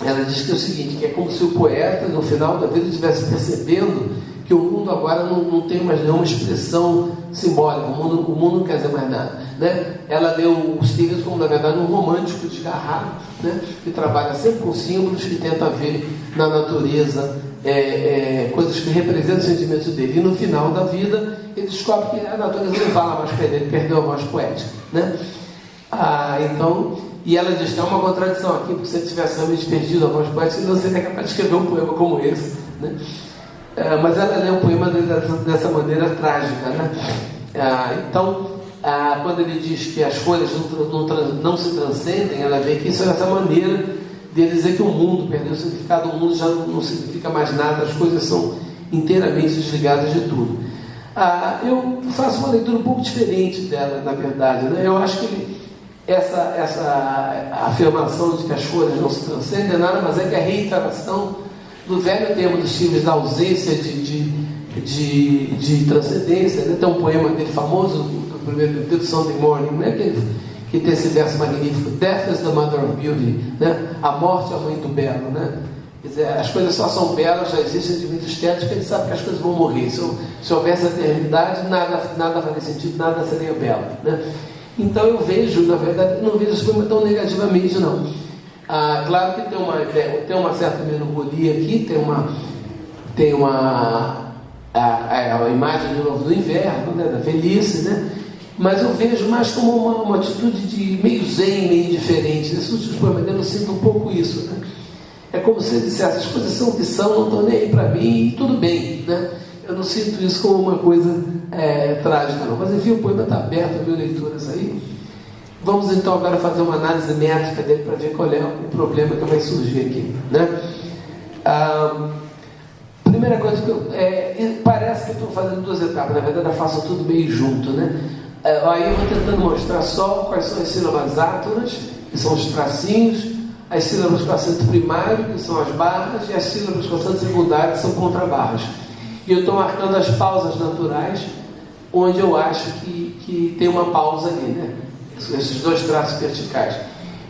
Ela diz que é o seguinte, que é como se o poeta, no final da vida, estivesse percebendo que o mundo agora não tem mais nenhuma expressão simbólica, o mundo não quer dizer mais nada, né? Ela leu o Stevens como, na verdade, um romântico desgarrado, né? Que trabalha sempre com símbolos, que tenta ver na natureza coisas que representam os sentimentos dele. E no final da vida, ele descobre que a natureza não fala mais para ele perdeu a voz poética, né? Então, e ela diz que há uma contradição aqui, porque se ele tivesse realmente perdido a voz poética, ele não seria capaz de escrever um poema como esse, né? Mas ela lê o poema dessa maneira trágica, né? Então, quando ele diz que as folhas não se transcendem, ela vê que isso é essa maneira de ele dizer que o mundo perdeu o significado, o mundo já não significa mais nada, as coisas são inteiramente desligadas de tudo. Eu faço uma leitura um pouco diferente dela, na verdade, né? Eu acho que essa afirmação de que as folhas não se transcendem nada mais é que a reiteração do velho tema dos Stevens da ausência de transcendência, né? Tem um poema dele famoso, do primeiro livro, Sunday Morning, né? Que tem esse verso magnífico, Death is the mother of beauty, né? A morte é a mãe do belo, né? Quer dizer, as coisas só são belas, já existem sentimentos estéticos, porque ele sabe que as coisas vão morrer. Se houvesse eternidade, nada faria sentido, nada seria belo, né? Então eu vejo, na verdade, não vejo esse poema tão negativamente, não. Claro que tem uma certa melancolia aqui, tem a imagem de novo do inverno, né, da velhice, né? Mas eu vejo mais como uma atitude de meio zen, meio indiferente. Nesses últimos poemas eu sinto um pouco isso, né? É como se ele dissesse, as coisas são o que são, não estão nem aí para mim, e tudo bem, né? Eu não sinto isso como uma coisa trágica, não. Mas enfim, o poema está aberto a mil leituras aí. Vamos então agora fazer uma análise métrica dele para ver qual é o problema que vai surgir aqui, né? Primeira coisa que parece que eu estou fazendo duas etapas, na verdade eu faço tudo meio junto, né? Aí eu vou tentando mostrar só quais são as sílabas átonas, que são os tracinhos, as sílabas com acento primário, que são as barras, e as sílabas com acento secundário, que são contrabarras. E eu estou marcando as pausas naturais, onde eu acho que tem uma pausa ali, né? Esses dois traços verticais.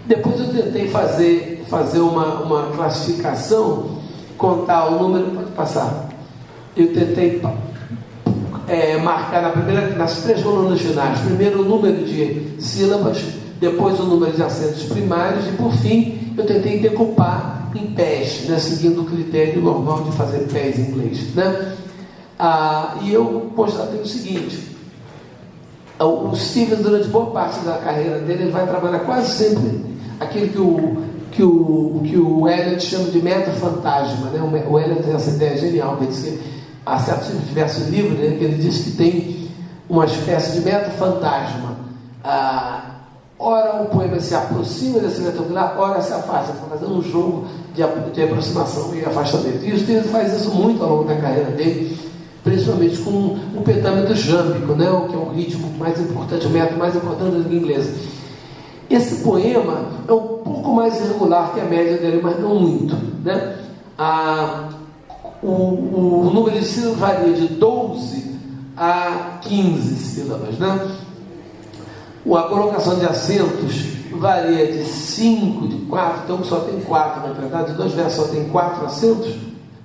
Depois eu tentei fazer uma classificação, contar o número, pode passar. Eu tentei marcar nas três colunas finais, primeiro o número de sílabas, depois o número de acentos primários, e por fim eu tentei decupar em pés, né, seguindo o critério normal de fazer pés em inglês, né? E eu constatei o seguinte: o Stevens, durante boa parte da carreira dele, ele vai trabalhar quase sempre aquilo que o Eliot chama de metafantasma, né? O Eliot tem essa ideia genial, que diz que há certos diversos livros, né, que ele diz que tem uma espécie de metafantasma. Ora o poema se aproxima desse metafantasma, ora se afasta, está fazendo um jogo de aproximação e afastamento. E o Stevens faz isso muito ao longo da carreira dele, principalmente com o pentamento jâmbico, né, que é o ritmo mais importante, o método mais importante da língua inglesa. Esse poema é um pouco mais irregular que a média dele, mas não muito, né? o número de sílabas varia de 12 a 15 sílabas, né? A colocação de acentos varia de 5, de 4, então só tem 4, na verdade, 2 versos só tem 4 acentos.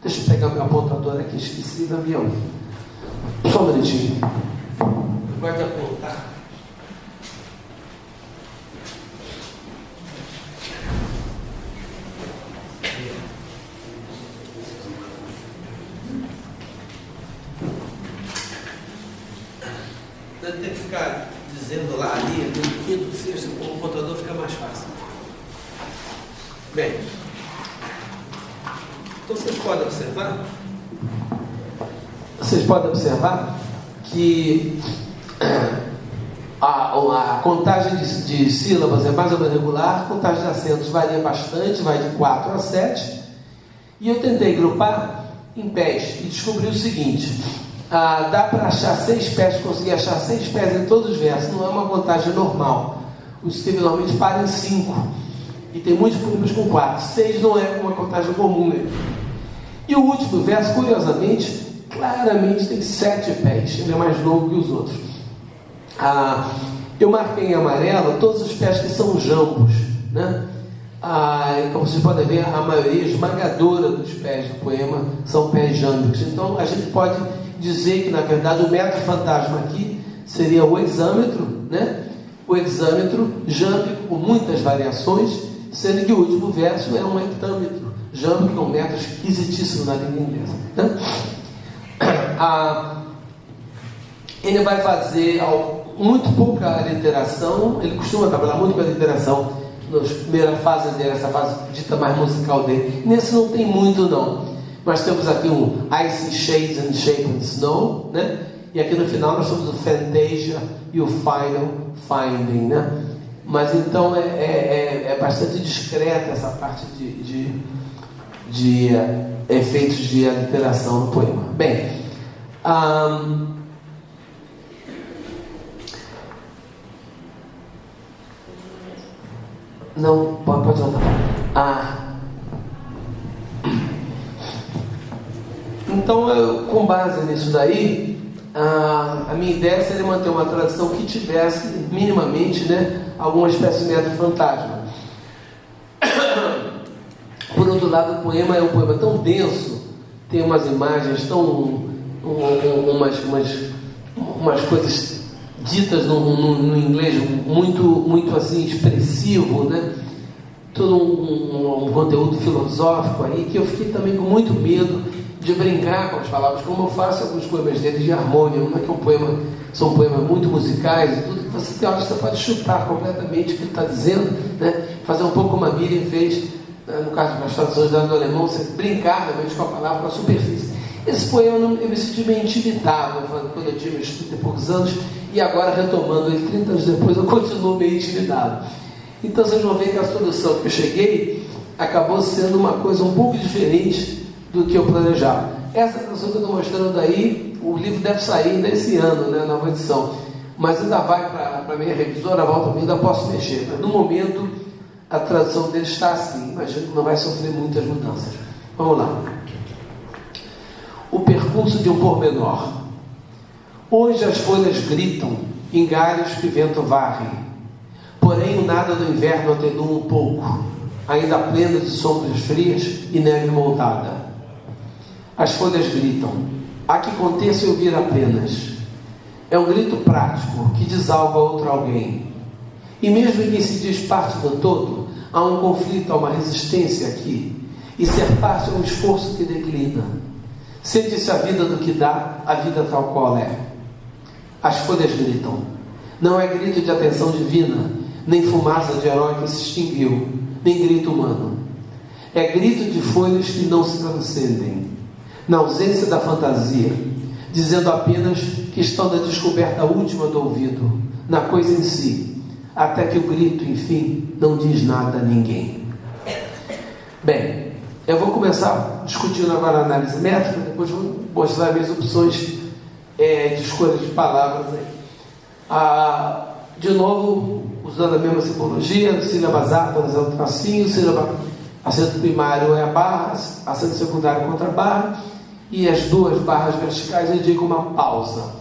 Deixa eu pegar meu apontador aqui, esqueci do avião. Só um minutinho. Pode apontar. Deve ter que ficar dizendo lá, ali, no quinto, sexto, o computador fica mais fácil. Bem, então vocês podem observar que a contagem de sílabas é mais ou menos regular, a contagem de acentos varia bastante, vai de 4 a 7, e eu tentei grupar em pés e descobri o seguinte: dá para achar 6 pés, consegui achar 6 pés em todos os versos, não é uma contagem normal. O Steve normalmente para em 5, e tem muitos poemas com 4, 6 não é uma contagem comum, né? E o último verso, curiosamente, claramente tem 7 pés, ele é mais longo que os outros. Eu marquei em amarelo todos os pés que são jambos, né? Como vocês podem ver, a maioria esmagadora dos pés do poema são pés jâmbicos. Então a gente pode dizer que, na verdade, o método fantasma aqui seria o hexâmetro, né? O hexâmetro jâmbico com muitas variações, sendo que o último verso é um heptâmetro jâmbico, que é um método esquisitíssimo na língua inglesa, né? Ele vai fazer muito pouca aliteração, ele costuma trabalhar muito com a aliteração na primeira fase dele, essa fase dita mais musical dele. Nesse não tem muito, não. Nós temos aqui um Icy Shades and Shapen Snow, né? E aqui no final nós temos o Fantasia e o Final Finding, né? Mas então é bastante discreta essa parte de efeitos de aliteração no poema. Bem, não, pode voltar. Então, com base nisso daí, a minha ideia seria manter uma tradição que tivesse minimamente, né, alguma espécie de método fantasma. Por outro lado, o poema é um poema tão denso, tem umas imagens tão umas coisas ditas no inglês muito assim expressivo, né? Todo um conteúdo filosófico aí, que eu fiquei também com muito medo de brincar com as palavras, como eu faço alguns poemas dele de harmônia. Não é que são poemas muito musicais e tudo, que você tem hora que você pode chutar completamente o que ele está dizendo, né? Fazer um pouco como a Miriam fez, no caso das traduções do alemão, você brincar realmente com a palavra, com a superfície. Esse poema eu me senti meio intimidado quando eu tinha meus 30 e poucos anos, e agora, retomando ele 30 anos depois, eu continuo meio intimidado. Então vocês vão ver que a solução que eu cheguei acabou sendo uma coisa um pouco diferente do que eu planejava. Essa tradução que eu estou mostrando aí, o livro deve sair nesse ano, né, nova edição, mas ainda vai para a minha revisora, volta também, ainda posso mexer. Mas no momento a tradução dele está assim, imagino que não vai sofrer muitas mudanças. Vamos lá. O percurso de um pormenor. Hoje as folhas gritam em galhos que o vento varre, porém o nada do inverno atenua um pouco, ainda pleno de sombras frias e neve montada. As folhas gritam. Há que conter-se e ouvir apenas. É um grito prático que desalga outro alguém. E mesmo em quem se diz parte do todo, há um conflito, há uma resistência aqui. E ser parte é um esforço que declina. Sente-se a vida do que dá, a vida tal qual é. As folhas gritam. Não é grito de atenção divina, nem fumaça de herói que se extinguiu, nem grito humano. É grito de folhas que não se transcendem, na ausência da fantasia, dizendo apenas que estão na descoberta última do ouvido, na coisa em si, até que o grito, enfim, não diz nada a ninguém. Bem, eu vou começar discutindo agora a análise métrica, depois vou mostrar minhas opções de escolha de palavras aí. De novo, usando a mesma simbologia, sílabas átonas é o tracinho, acento primário é a barra, acento secundário contra a barra, e as duas barras verticais indicam uma pausa.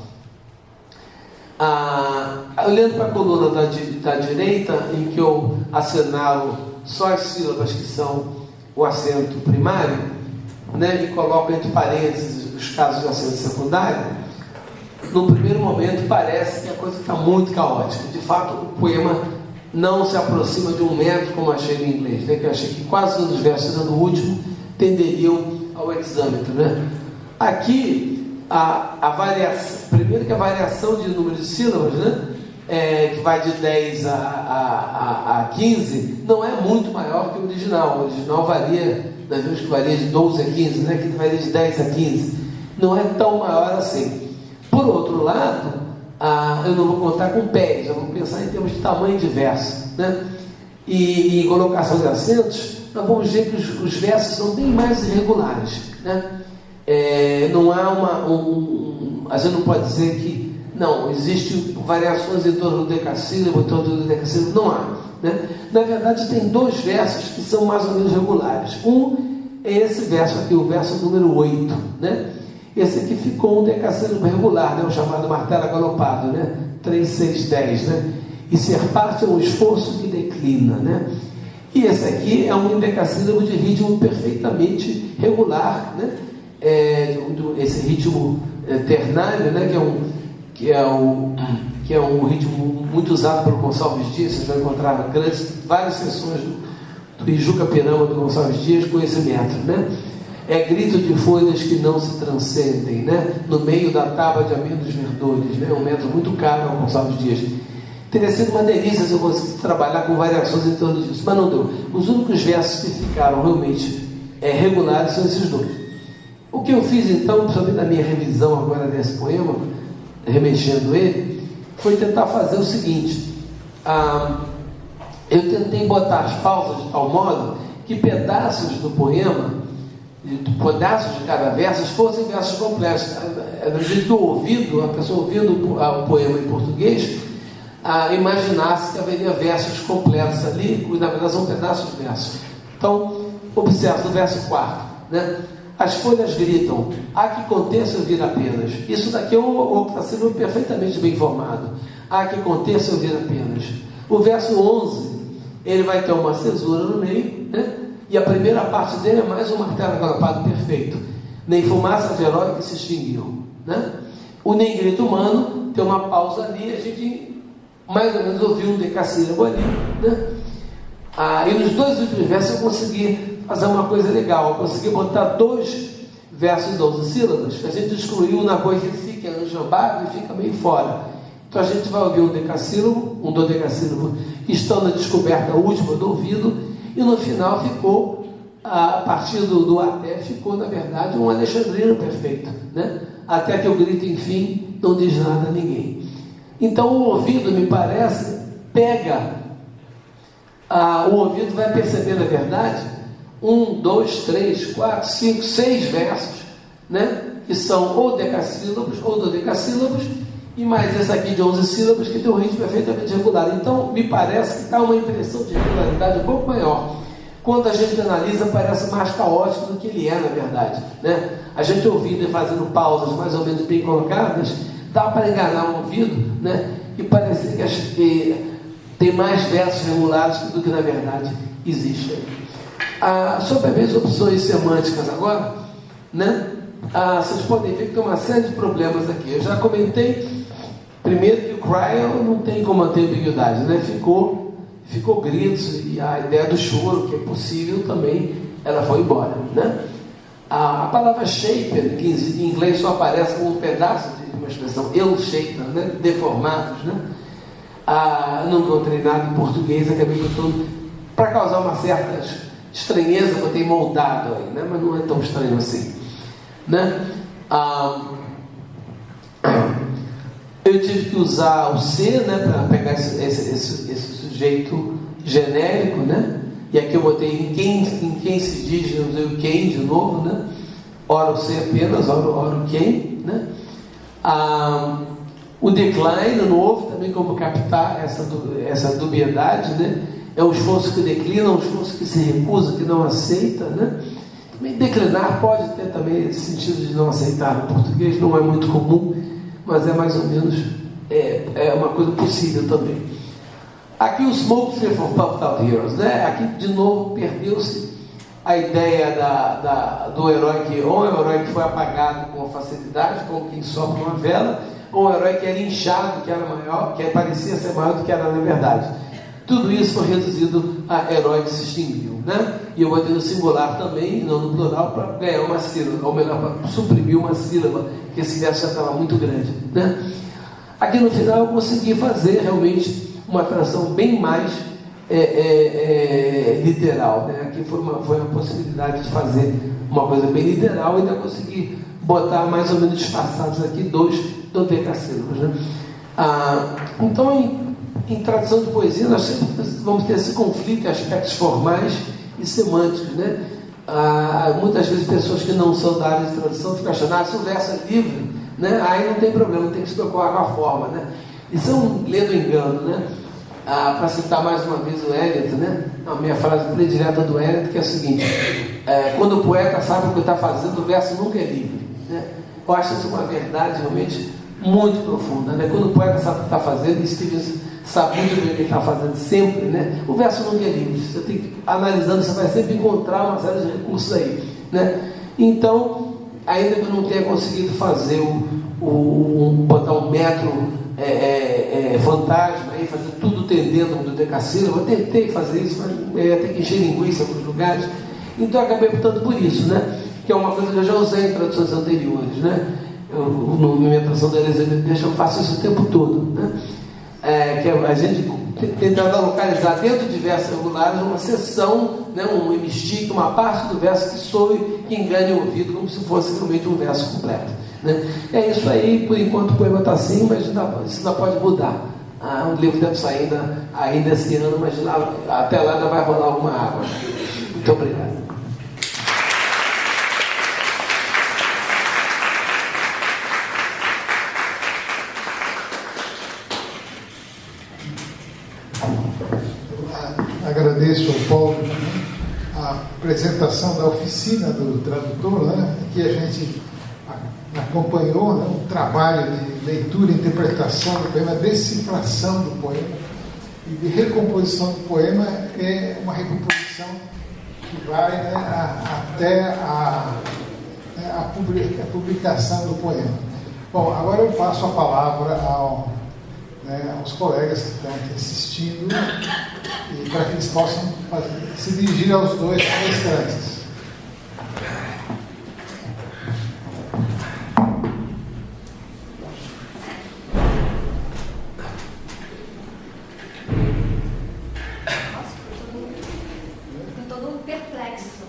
Olhando para a coluna da direita, em que eu assinalo só as sílabas que são o acento primário, né, e coloco entre parênteses os casos de acento secundário, no primeiro momento parece que a coisa está muito caótica. De fato, o poema não se aproxima de 1 metro, como achei no inglês, né, que eu achei que quase todos os versos no último tenderiam ao hexâmetro, né? Aqui, a variação, primeiro que a variação de número de sílabas, né, que vai de 10 a 15, não é muito maior que o original. O original varia, nós vemos que varia de 12 a 15, né, que varia de 10 a 15. Não é tão maior assim. Por outro lado, eu não vou contar com pés, eu vou pensar em termos de tamanho de verso, né? E em colocação de acentos, nós vamos ver que os versos são bem mais irregulares, né? Não há a gente não pode dizer que não, existem variações em torno do decassílabo, em torno do decassílabo, não há, né? Na verdade, tem 2 versos que são mais ou menos regulares. Um é esse verso aqui, o verso número 8, né? Esse aqui ficou um decassílabo regular, né? O chamado martelo agalopado, né? 3, 6, 10, né? E ser parte é um esforço que declina, né? E esse aqui é um decassílabo de ritmo perfeitamente regular, né? Esse ritmo ternário, né? Que é um ritmo muito usado pelo Gonçalves Dias. Vocês vão encontrar várias sessões do Ijuca Pirama do Gonçalves Dias com esse método, né? É grito de folhas que não se transcendem, né? No meio da tábua de amêndoas verdores, né? Um método muito caro ao Gonçalves Dias. Teria sido uma delícia se eu conseguisse trabalhar com variações em torno disso, mas não deu. Os únicos versos que ficaram realmente regulares são esses 2. O que eu fiz então, principalmente na minha revisão agora desse poema, remexendo ele, foi tentar fazer o seguinte: eu tentei botar as pausas de tal modo que pedaços do poema, pedaços de cada verso, fossem versos completos. Do jeito que eu ouvido, a pessoa ouvindo o poema em português, imaginasse que haveria versos completos ali, e na verdade são pedaços de versos. Então, observe no verso 4, né? As folhas gritam, há que contença ouvir apenas. Isso daqui é o que está sendo perfeitamente bem informado. Há que contença ouvir apenas. O verso 11, ele vai ter uma cesura no meio, né? E a primeira parte dele é mais um martelo agalopado perfeito. Nem fumaça de herói que se extinguiu, né? O nem grito humano tem uma pausa ali, a gente mais ou menos ouviu um decassílabo ali, né? E nos 2 últimos versos eu consegui fazer uma coisa legal. Eu consegui botar 2 versos de 12 sílabas, que a gente excluiu na coisa que fica anjambado e fica meio fora. Então a gente vai ouvir um decassílabo, um dodecassílabo que estão na descoberta última do ouvido, e no final ficou, a partir do até, ficou na verdade um alexandrino perfeito, né? Até que o grito, enfim, não diz nada a ninguém. Então o ouvido, me parece, pega, o ouvido vai perceber, na verdade, 1, 2, 3, 4, 5, 6 versos, né? Que são ou decassílabos ou dodecassílabos, e mais esse aqui de 11 sílabas que tem um ritmo perfeitamente regular. Então me parece que dá uma impressão de regularidade um pouco maior. Quando a gente analisa, parece mais caótico do que ele é, na verdade, né? A gente ouvindo e fazendo pausas mais ou menos bem colocadas, dá para enganar o ouvido, né? E parecer que tem mais versos regulares do que na verdade existe aí. Sobre as opções semânticas agora, né? Vocês podem ver que tem uma série de problemas aqui. Eu já comentei primeiro que o Cryle não tem como manter ambiguidade, né? Ficou gritos, e a ideia do choro, que é possível também, ela foi embora, né? A palavra shaper, que em inglês só aparece como um pedaço de uma expressão, ill-shapen, né? Deformados, né? Não encontrei nada em português, acabei botando, para causar uma certa estranheza, botei moldado aí, né? Mas não é tão estranho assim, né? Eu tive que usar o C, né, para pegar esse sujeito genérico, né? E aqui eu botei em quem se diz, eu usei o quem de novo, né? Ora o C apenas, ora o quem, né? O decline, no novo, também como captar essa dubiedade, né? É um esforço que declina, um esforço que se recusa, que não aceita, né? Também declinar pode ter também esse sentido de não aceitar no português, não é muito comum, mas é mais ou menos uma coisa possível também. Aqui o Smoke Tree of Puffed Out Heroes, né? Aqui de novo perdeu-se a ideia do herói que ou é um herói que foi apagado com facilidade, como quem sopra uma vela, ou um herói que era inchado, que era maior, que parecia ser maior do que era na verdade. Tudo isso foi reduzido a herói que se extinguiu, né? E eu botei no singular também, não no plural, para ganhar uma sílaba, ou melhor, para suprimir uma sílaba, que esse verso já estava muito grande, né? Aqui no final eu consegui fazer realmente uma tradução bem mais literal, né? Aqui foi uma possibilidade de fazer uma coisa bem literal e ainda consegui botar mais ou menos espaçados aqui 2 dodecassílabos, né? Então, em tradução de poesia, nós sempre vamos ter esse conflito em aspectos formais e semânticos, né? Muitas vezes pessoas que não são da área de tradução ficam achando, se o verso é livre, né? Aí não tem problema, não tem que se preocupar com a forma, né? Isso é um ledo engano, né? Para citar mais uma vez o Eliot, né? A minha frase predileta do Eliot, que é a seguinte: quando o poeta sabe o que está fazendo, o verso nunca é livre, né? Eu acho isso uma verdade realmente muito profunda, né? Quando o poeta sabe o que está fazendo, e Stevens sabe muito bem o que ele está fazendo sempre, né? O verso nunca é livre. Você tem que, analisando, você vai sempre encontrar uma série de recursos aí, né? Então, ainda que eu não tenha conseguido fazer botar um metro fantasma aí, fazer tudo tendendo do decassílabo, eu tentei fazer isso, mas ia ter que encher linguiça em alguns lugares, então eu acabei optando por isso, né? Que é uma coisa que eu já usei em traduções anteriores, né? Na minha tradução da Elizabeth, eu faço isso o tempo todo, né? Que a gente tentando localizar dentro de versos regulares uma seção, né, um hemistíquio, uma parte do verso que soe, que engane o ouvido, como se fosse realmente um verso completo, né? É isso aí, por enquanto o poema está assim, mas isso ainda pode mudar. O livro deve sair ainda esse ano, mas até lá ainda vai rolar alguma água. Muito obrigado. Agradeço ao Paulo a apresentação da oficina do tradutor, né? Que a gente acompanhou, né? Um trabalho de leitura e interpretação do poema, decifração do poema e de recomposição do poema. É uma recomposição que vai, né, até a publicação do poema. Bom, agora eu passo a palavra aos colegas que estão aqui assistindo, e para que eles possam se dirigir aos 2 palestrantes. Estou todo perplexo.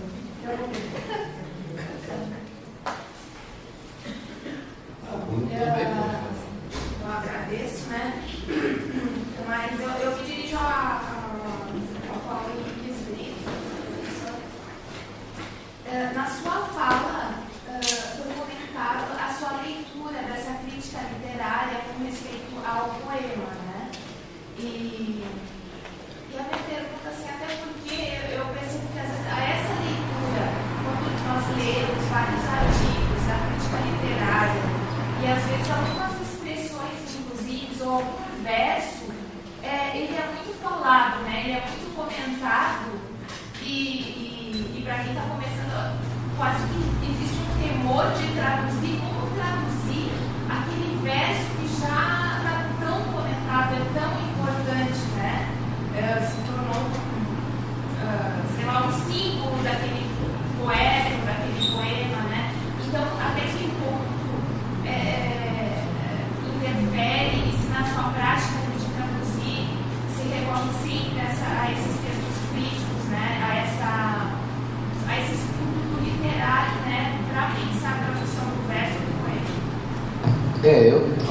Eu agradeço, né? Mas eu me dirijo ao Paulo Henrique Brito. Na sua fala, foi comentado a sua leitura dessa crítica literária com respeito ao poema, né? E a minha pergunta, assim, até porque eu percebo que às vezes essa leitura, quando nós lemos vários artigos da crítica literária, e às vezes algumas expressões, inclusive, ou algum verso, ele é muito falado, né? Ele é muito comentado, e para quem está começando, quase que existe um temor de traduzir. Como traduzir aquele verso que já está tão comentado, é tão importante, né? Se tornou, sei lá, um símbolo daquele poeta, daquele poema, né? Então, até que ponto interfere, e se na sua prática de traduzir se recorre sempre a esses textos críticos, né? A esse estudo literário, né? Para pensar a tradução do verso do poema.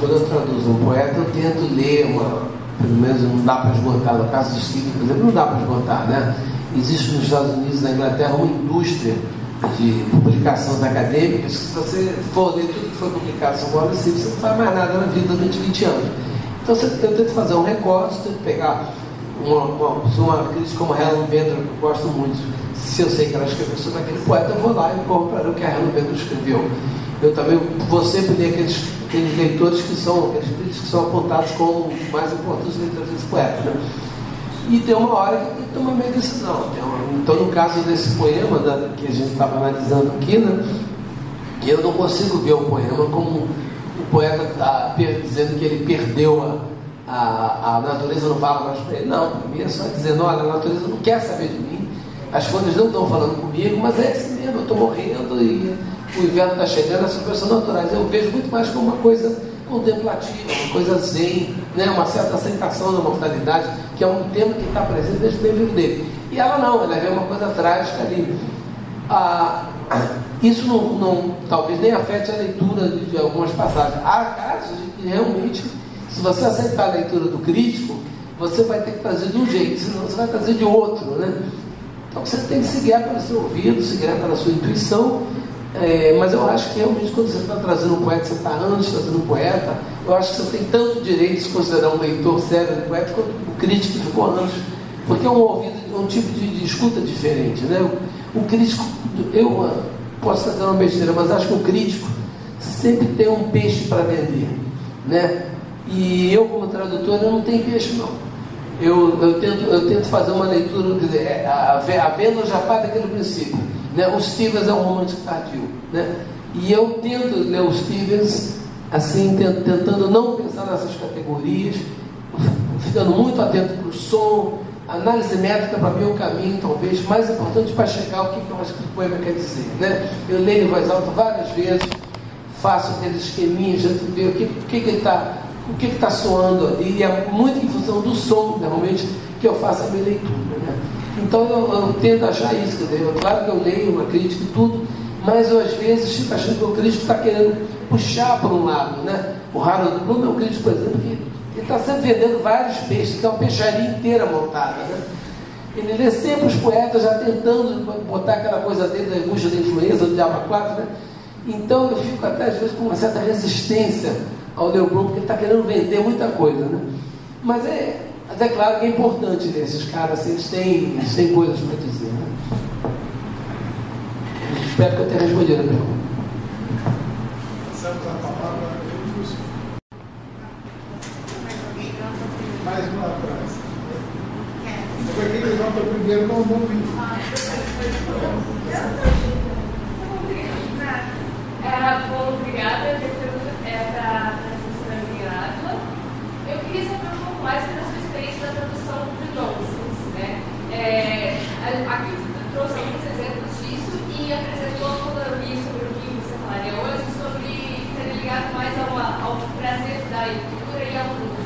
Quando eu traduzo um poeta, eu tento ler pelo menos não dá para esgotar. No caso do Stevens, por exemplo, não dá para esgotar, né? Existe nos Estados Unidos e na Inglaterra uma indústria de publicações acadêmicas que, se você for ler tudo que foi publicado sobre o Wallace Stevens, você não faz mais nada na vida durante 20 anos. Então eu tento fazer um recorte, tento pegar uma crítica como a Helen Vendra, que eu gosto muito. Se eu sei que ela escreveu sobre aquele poeta, eu vou lá e corro para o que a Helen Vendra escreveu. Eu também vou sempre ler aqueles leitores aqueles críticos que são apontados como os mais importantes leitores desse poeta, né? E tem uma hora que tem que tomar minha decisão. Então, no caso desse poema que a gente estava analisando aqui, né, eu não consigo ver o poema como o poeta dizendo que ele perdeu a natureza, não fala mais para ele. Não, para mim é só dizendo, olha, a natureza não quer saber de mim, as folhas não estão falando comigo, mas é assim mesmo, eu estou morrendo e o inverno está chegando, essas coisas são naturais. Eu vejo muito mais como uma coisa contemplativa, uma coisa zen, né? Uma certa aceitação da mortalidade, que é um tema que está presente desde o livro dele. E ela não, ela vê uma coisa trágica ali. Isso não talvez nem afete a leitura de algumas passagens. Há casos de que realmente, se você aceitar a leitura do crítico, você vai ter que fazer de um jeito, senão você vai fazer de outro, né? Então você tem que se guiar pelo seu ouvido, se guiar pela sua intuição. Mas eu acho que realmente quando você está trazendo um poeta, você está anos trazendo um poeta, eu acho que você tem tanto direito de se considerar um leitor sério do poeta quanto o crítico que ficou anos, porque é um ouvido, um tipo de escuta diferente, né? O crítico, eu posso fazer uma besteira, mas acho que o crítico sempre tem um peixe para vender, né? E eu, como tradutor, eu não tenho peixe, não. Eu tento fazer uma leitura, quer dizer, a Vênus já parte daquele princípio, né? O Stevens é um romântico tardio, né? E eu tento ler o Stevens assim, tentando não pensar nessas categorias, ficando muito atento para o som. A análise métrica para mim é um caminho talvez mais importante para chegar o que eu acho que o poema quer dizer, né? Eu leio em voz alta várias vezes, faço aqueles esqueminhas, já ver o que ele está soando ali, e é muito em função do som, normalmente, que eu faço a minha leitura, né? Então eu tento achar isso, quer dizer, claro que eu leio uma crítica e tudo, mas eu às vezes fico achando que o crítico está querendo puxar para um lado, né? O Harold Bloom é um crítico, por exemplo, que ele está sempre vendendo vários peixes, que é uma peixaria inteira montada, né? Ele lê sempre os poetas já tentando botar aquela coisa dele da angústia da influência, do Diabo 4, né? Então eu fico até às vezes com uma certa resistência ao Leo Bloom, porque ele está querendo vender muita coisa, né? Mas é claro que é importante, né? Esses caras assim, eles têm coisas para dizer, né? Espero que eu tenha respondido a pergunta. Passamos a palavra a Edilson. Mais um lá atrás. Foi quem levanta primeiro, não vi. Bom, obrigada. A pergunta é para a professora Miriam. Eu queria saber um pouco mais sobre a sua experiência da tradução de nonsense, né? Aqui você trouxe alguns exemplos disso e apresentou quando eu li sobre o que você falaria hoje, sobre ter ligado mais ao prazer da leitura e ao luto.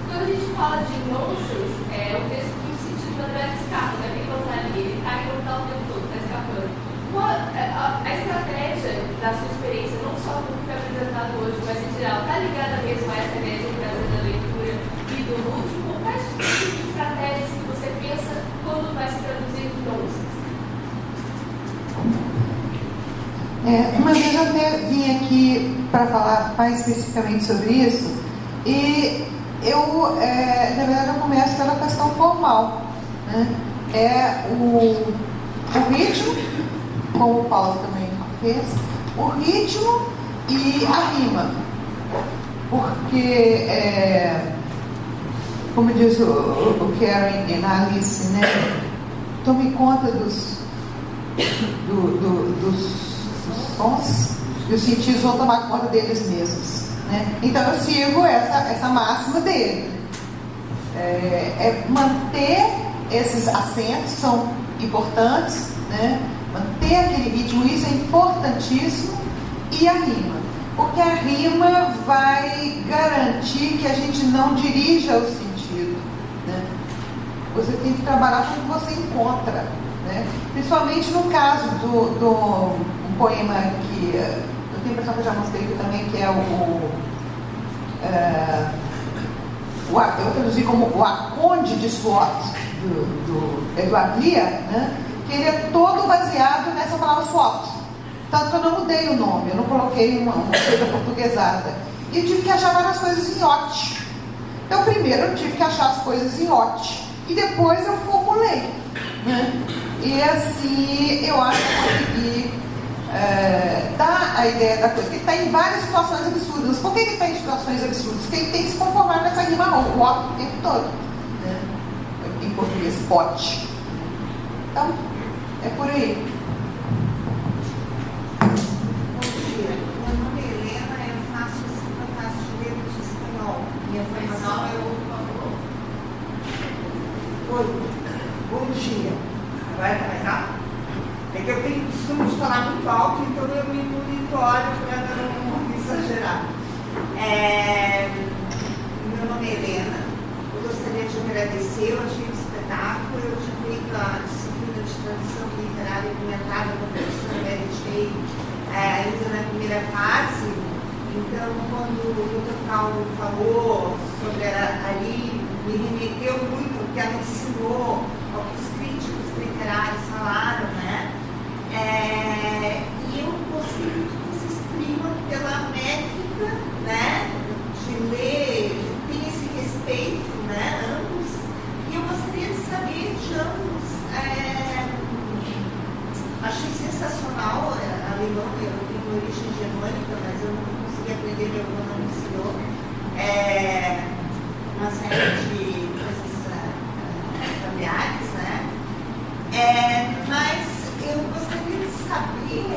Quando a gente fala de nonsense, é um texto que o sentido da verdade escapa, né? Ele não está ali, ele está em o tempo todo, está escapando. Qual a estratégia da sua experiência, não só do que foi apresentado hoje, mas em geral, está ligada mesmo a essa ideia de prazer da leitura e do lúdico? Quais tipos de estratégias que você pensa quando vai se traduzir nonsense? Uma vez eu até vim aqui para falar mais especificamente sobre isso, e eu, na verdade, eu começo pela questão formal, né? É o ritmo, como o Paulo também fez, o ritmo e a rima, porque, como diz o Karen e a Alice, né? Tome conta dos sons e os sentidos vão tomar conta deles mesmos, né? Então eu sigo essa máxima dele, manter esses acentos que são importantes, né? Manter aquele ritmo, isso é importantíssimo, e a rima, porque a rima vai garantir que a gente não dirija o sentido, né? Você tem que trabalhar com o que você encontra, né? Principalmente no caso do um poema que eu tenho a impressão que eu já mostrei aqui também, que é eu traduzi como o Aconde de SWOT do Edward Lear, né? Que ele é todo baseado nessa palavra SWOT. Tanto que eu não mudei o nome, eu não coloquei uma coisa portuguesada. E eu tive que achar várias coisas em OT. Então, primeiro, eu tive que achar as coisas em OT. e depois eu formulei, né? E assim eu acho que eu consegui dar a ideia da coisa, que ele está em várias situações absurdas. Por que ele está em situações absurdas? Porque ele tem que se conformar nessa rima o tempo todo, né? Em português, pote. Então, é por aí. Meu nome é Helena, eu faço direito de espanhol. Minha formação é Oi, bom dia. Agora está mais alto? É que eu tenho costume de falar muito alto, então eu me monitoro para não exagerar. Meu nome é Helena, eu gostaria de agradecer, eu achei um espetáculo, eu tinha feito a disciplina de tradução literária implementada com a professora Mary Shea ainda na primeira fase. Então, quando o Dr. Paulo falou sobre ali, me remeteu muito, porque ela ensinou ao que os críticos literários falaram, né? E eu gostei muito que vocês primam pela métrica, né? De ler, de ter esse respeito, né? Ambos. E eu gostaria de saber de ambos. Achei sensacional alemão, eu tenho origem germânica, mas eu não consegui aprender, meu avô não me ensinou. Uma série de coisas familiares, né? Mas eu gostaria de saber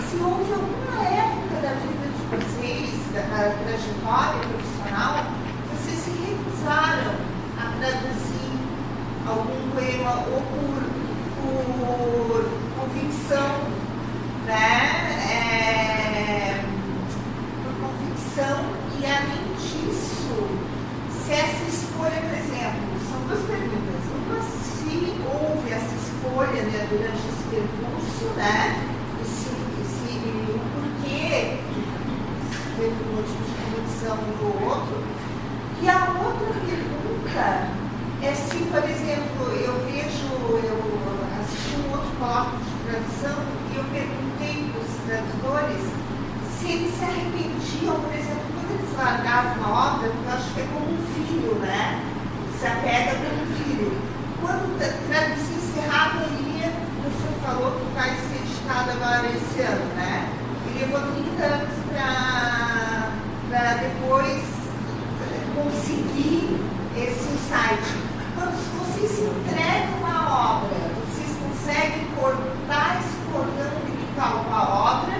se houve alguma época da vida de vocês, da trajetória profissional, vocês se recusaram a traduzir algum poema ou por convicção, né? Por convicção, e além disso, se essa escolha, por exemplo, são duas perguntas. Uma, se houve essa escolha, né, durante esse percurso, né? O porquê, se foi por motivo de convicção do outro. E a outra pergunta é se, por exemplo, eu assisti um outro colóquio de tradução e eu perguntei para os tradutores se eles se arrependiam, por exemplo, quando eles largavam uma obra, porque eu acho que é como um filho, né? Se apega pelo filho. Quando traduzir encerrava, ia, o senhor falou que vai ser editado agora esse ano, né? Ele levou 30 anos para depois conseguir esse insight. Quando vocês se entregam uma obra, vocês conseguem cortar esse cordão umbilical com a obra,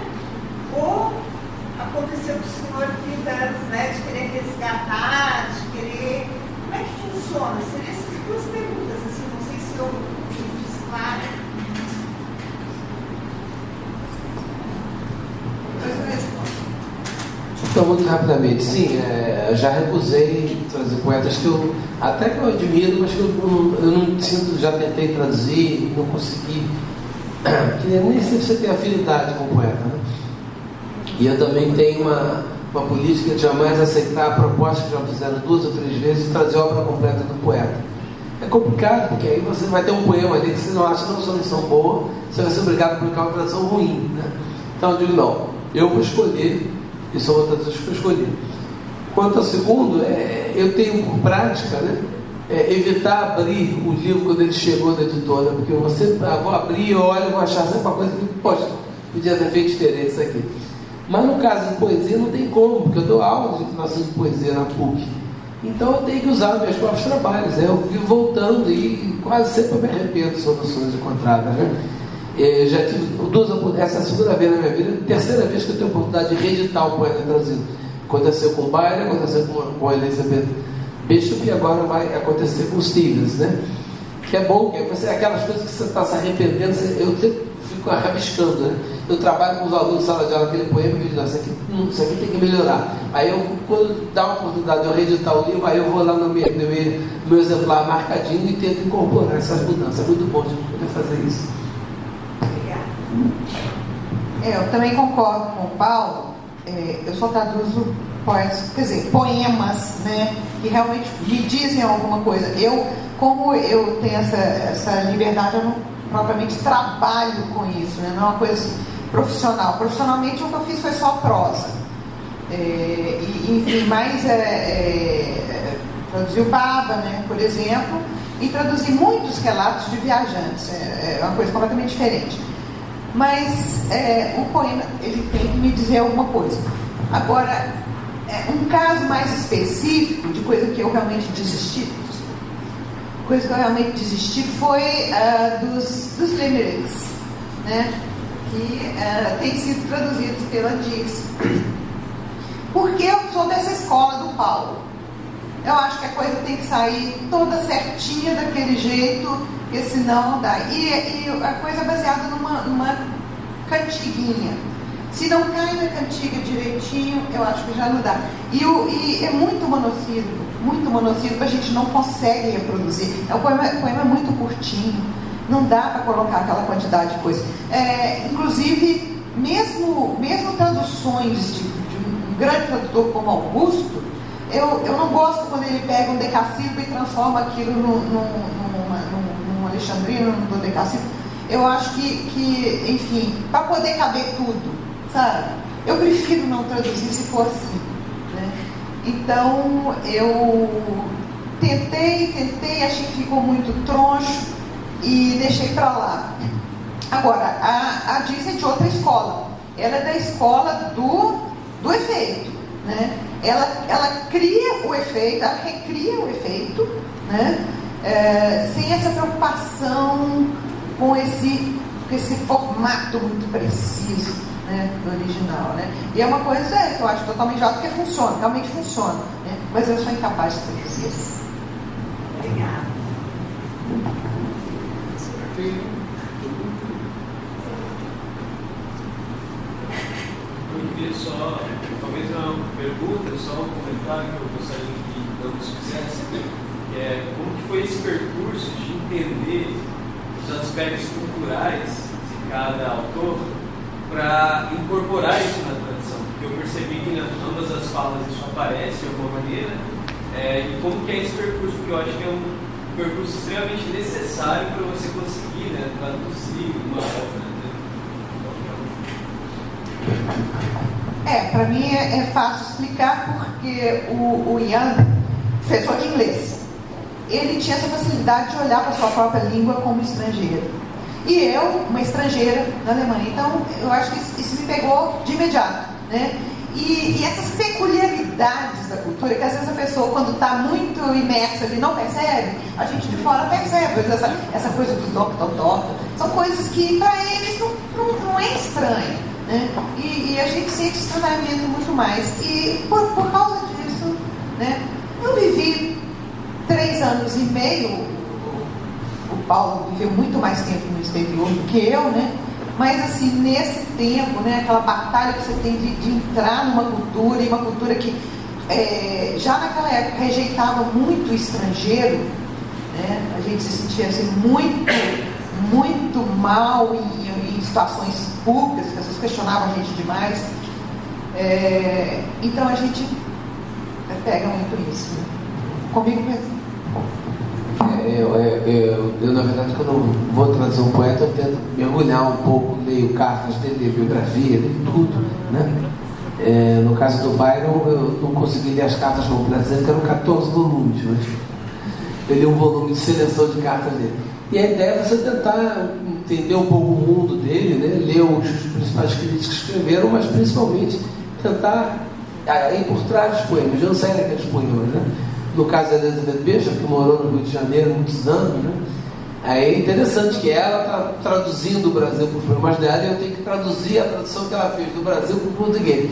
ou aconteceu com o senhor 30 anos, né, de querer resgatar, de querer... Como é que funciona? Seriam essas duas perguntas, assim, não sei se eu fiz claro. Então, muito rapidamente, sim, já recusei trazer poetas que eu admiro, mas que eu não sinto, já tentei traduzir e não consegui, porque nem sempre você tem afinidade com o poeta, né? E eu também tenho uma política de jamais aceitar a proposta que já fizeram 2 ou 3 vezes, trazer a obra completa do poeta. É complicado, porque aí você vai ter um poema ali que você não acha uma solução boa, você vai ser obrigado a publicar uma tradução ruim, né? Então eu digo, não, eu vou escolher, e são outras coisas que eu escolhi. Quanto ao segundo, eu tenho por prática, né, evitar abrir o livro quando ele chegou da editora, porque vou abrir, eu olho, vou achar sempre uma coisa que, poxa, podia ter feito diferente isso aqui. Mas no caso de poesia não tem como, porque eu dou aula de inclinação de poesia na PUC. Então eu tenho que usar meus próprios trabalhos. Eu vivo voltando e quase sempre eu me arrependo de soluções encontradas, né? Eu já tive essa é a segunda vez na minha vida, terceira vez que eu tenho a oportunidade de reeditar o poema traduzido. Aconteceu com o Byron, aconteceu com a Elizabeth Bishop e agora vai acontecer com o Stevens, né? Que é bom, que aquelas coisas que você está se arrependendo, eu sempre fico rabiscando, né? Eu trabalho com os alunos de sala de aula, aquele poema e digo, isso aqui tem que melhorar. Aí eu, quando dá uma oportunidade de eu reeditar o livro, aí eu vou lá no meu exemplar marcadinho e tento incorporar essas mudanças. É muito bom a gente poder fazer isso. Eu também concordo com o Paulo. Eu só traduzo poemas, né, que realmente me dizem alguma coisa. Como eu tenho essa liberdade, eu não propriamente trabalho com isso, né, não é uma coisa profissional. Profissionalmente, o que eu fiz foi só prosa. Enfim, mas traduzi o Baba, né, por exemplo, e traduzi muitos relatos de viajantes, é uma coisa completamente diferente. Mas o poema, ele tem que me dizer alguma coisa. Agora, um caso mais específico de coisa que eu realmente desisti, foi dos limericks, né? Que tem sido traduzidos pela Diz. Porque eu sou dessa escola do Paulo. Eu acho que a coisa tem que sair toda certinha daquele jeito, porque senão não dá. E a coisa é baseada numa cantiguinha. Se não cai na cantiga direitinho, eu acho que já não dá. E é muito monossílabo, a gente não consegue reproduzir. O poema é muito curtinho, não dá para colocar aquela quantidade de coisa. Inclusive, mesmo traduções de um grande tradutor como Augusto, eu não gosto quando ele pega um decassílabo e transforma aquilo num alexandrino, num dodecassílabo. Eu acho que enfim, para poder caber tudo, sabe? Eu prefiro não traduzir se for assim, né? Então, eu tentei, achei que ficou muito troncho e deixei para lá. Agora, a Diz é de outra escola. Ela é da escola do efeito, né? Ela cria o efeito, ela recria o efeito, né? Sem essa preocupação com esse formato muito preciso, né, do original, né? E é uma coisa que eu acho totalmente errada, porque funciona, realmente funciona, né? Mas eu sou incapaz de traduzir isso. Obrigada. Eu queria só, talvez uma pergunta, só um comentário que eu gostaria que ambos fizessem, que é como que foi esse percurso de entender os aspectos culturais de cada autor para incorporar isso na tradição, porque eu percebi que em ambas as falas isso aparece de alguma maneira, e como que é esse percurso, porque eu acho que é um percurso extremamente necessário para você conseguir, né, traduzir uma obra. Para mim é fácil explicar, porque o Ian, professor de inglês, ele tinha essa facilidade de olhar para a sua própria língua como estrangeiro. E eu, uma estrangeira na Alemanha. Então, eu acho que isso me pegou de imediato, né? E essas peculiaridades da cultura, que às vezes a pessoa, quando está muito imersa ali, não percebe, a gente de fora percebe. Essa coisa do toque, são coisas que para eles não é estranho, né? E a gente sente estranhamento muito mais. E por causa disso, né, eu vivi 3 anos e meio. O Paulo viveu muito mais tempo no exterior do que eu, né? Mas assim, nesse tempo, né, aquela batalha que você tem de entrar numa cultura, e uma cultura que já naquela época rejeitava muito o estrangeiro, né? A gente se sentia assim, muito mal em situações públicas, as pessoas questionavam a gente demais. Então a gente pega muito isso, né? Comigo mesmo. Eu, na verdade, quando vou traduzir um poeta, eu tento mergulhar um pouco, leio cartas dele, leio biografia, leio tudo, né? No caso do Byron, eu não consegui ler as cartas completas dele, que eram 14 volumes, mas eu li um volume de seleção de cartas dele. E a ideia é você tentar entender um pouco o mundo dele, né? Ler os principais críticos que escreveram, mas principalmente tentar ir por trás dos poemas. Eu não sei daqueles poemas, né? No caso da Elizabeth Bishop, que morou no Rio de Janeiro há muitos anos, né? Aí é interessante que ela está traduzindo o Brasil para os poemas dela, e eu tenho que traduzir a tradução que ela fez do Brasil para o português.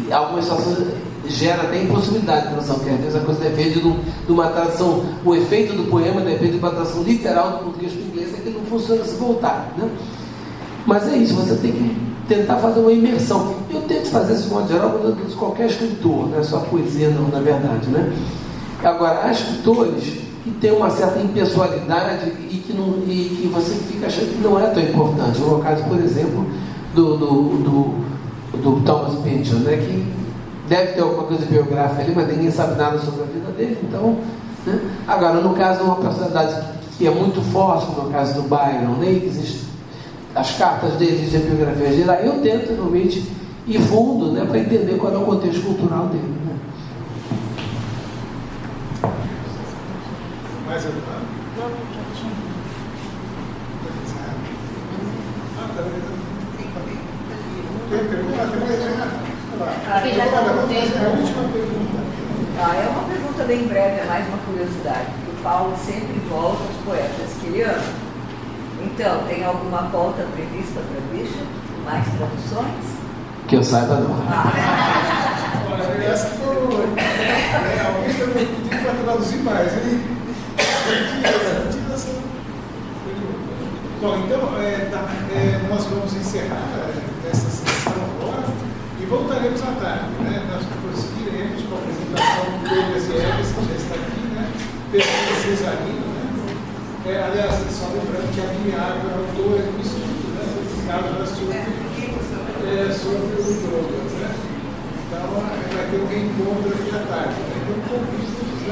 E algumas situações gera até impossibilidade de tradução, porque às vezes a coisa depende de uma tradução, o efeito do poema depende de uma tradução literal do português para o inglês, é que não funciona se voltar, né? Mas é isso, você tem que tentar fazer uma imersão. Eu tento fazer isso de modo geral com qualquer escritor, não é só poesia não, na verdade, né? Agora, há escritores que têm uma certa impessoalidade e que você fica achando que não é tão importante. No caso, por exemplo, do Thomas Pynchon, né, que deve ter alguma coisa biográfica ali, mas ninguém sabe nada sobre a vida dele. Então, né? Agora, no caso de uma personalidade que é muito forte, como é o caso do Byron, né, que existe as cartas dele, existem biografias dele, eu tento realmente ir fundo, né, para entender qual é o contexto cultural dele. Né? Mais alguma? tem pergunta? Aqui já está no tempo. A última pergunta. É uma pergunta bem breve, é mais uma curiosidade. O Paulo sempre volta aos poetas que ele ama. Então, tem alguma volta prevista para Bicho? Mais traduções? Que eu saiba, não. Olha, essa foi alguém também pediu para traduzir mais. Bom, então nós vamos encerrar essa sessão agora e voltaremos à tarde. Nós prosseguiremos com a apresentação do Douglas Eves, que já está aqui, Pedro Cesarino. Aliás, só lembrando que a minha água é autora do estudo, esse caso era sobre o Douglas. Então, vai ter um reencontro aqui à tarde. Então, convidamos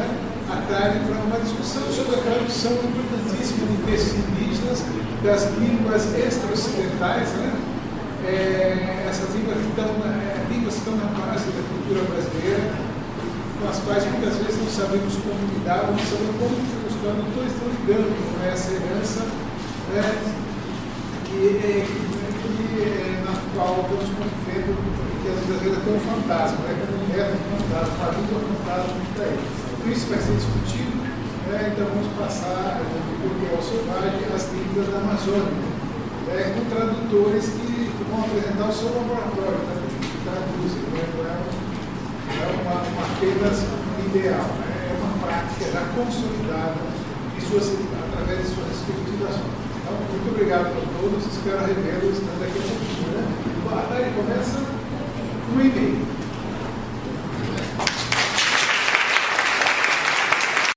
à tarde para uma discussão sobre a tradução importantíssima de textos indígenas das línguas extra-ocidentais, essas línguas que estão na base da cultura brasileira, com as quais muitas vezes não sabemos como lidar, não sabemos como os tradutores estão lidando com essa herança na qual estamos convivendo, que às vezes é um fantasma, como um neto fantasma, uma língua fantasma que está aí. Tudo isso vai ser discutido, então vamos passar do português selvagem às línguas da Amazônia, com tradutores que vão apresentar o seu laboratório, que traduzem, não é apenas ideal, é uma prática já consolidada através de suas respectivas ações. Então, muito obrigado a todos, espero revê-los daqui a pouquinho. A tarde começa no e-mail.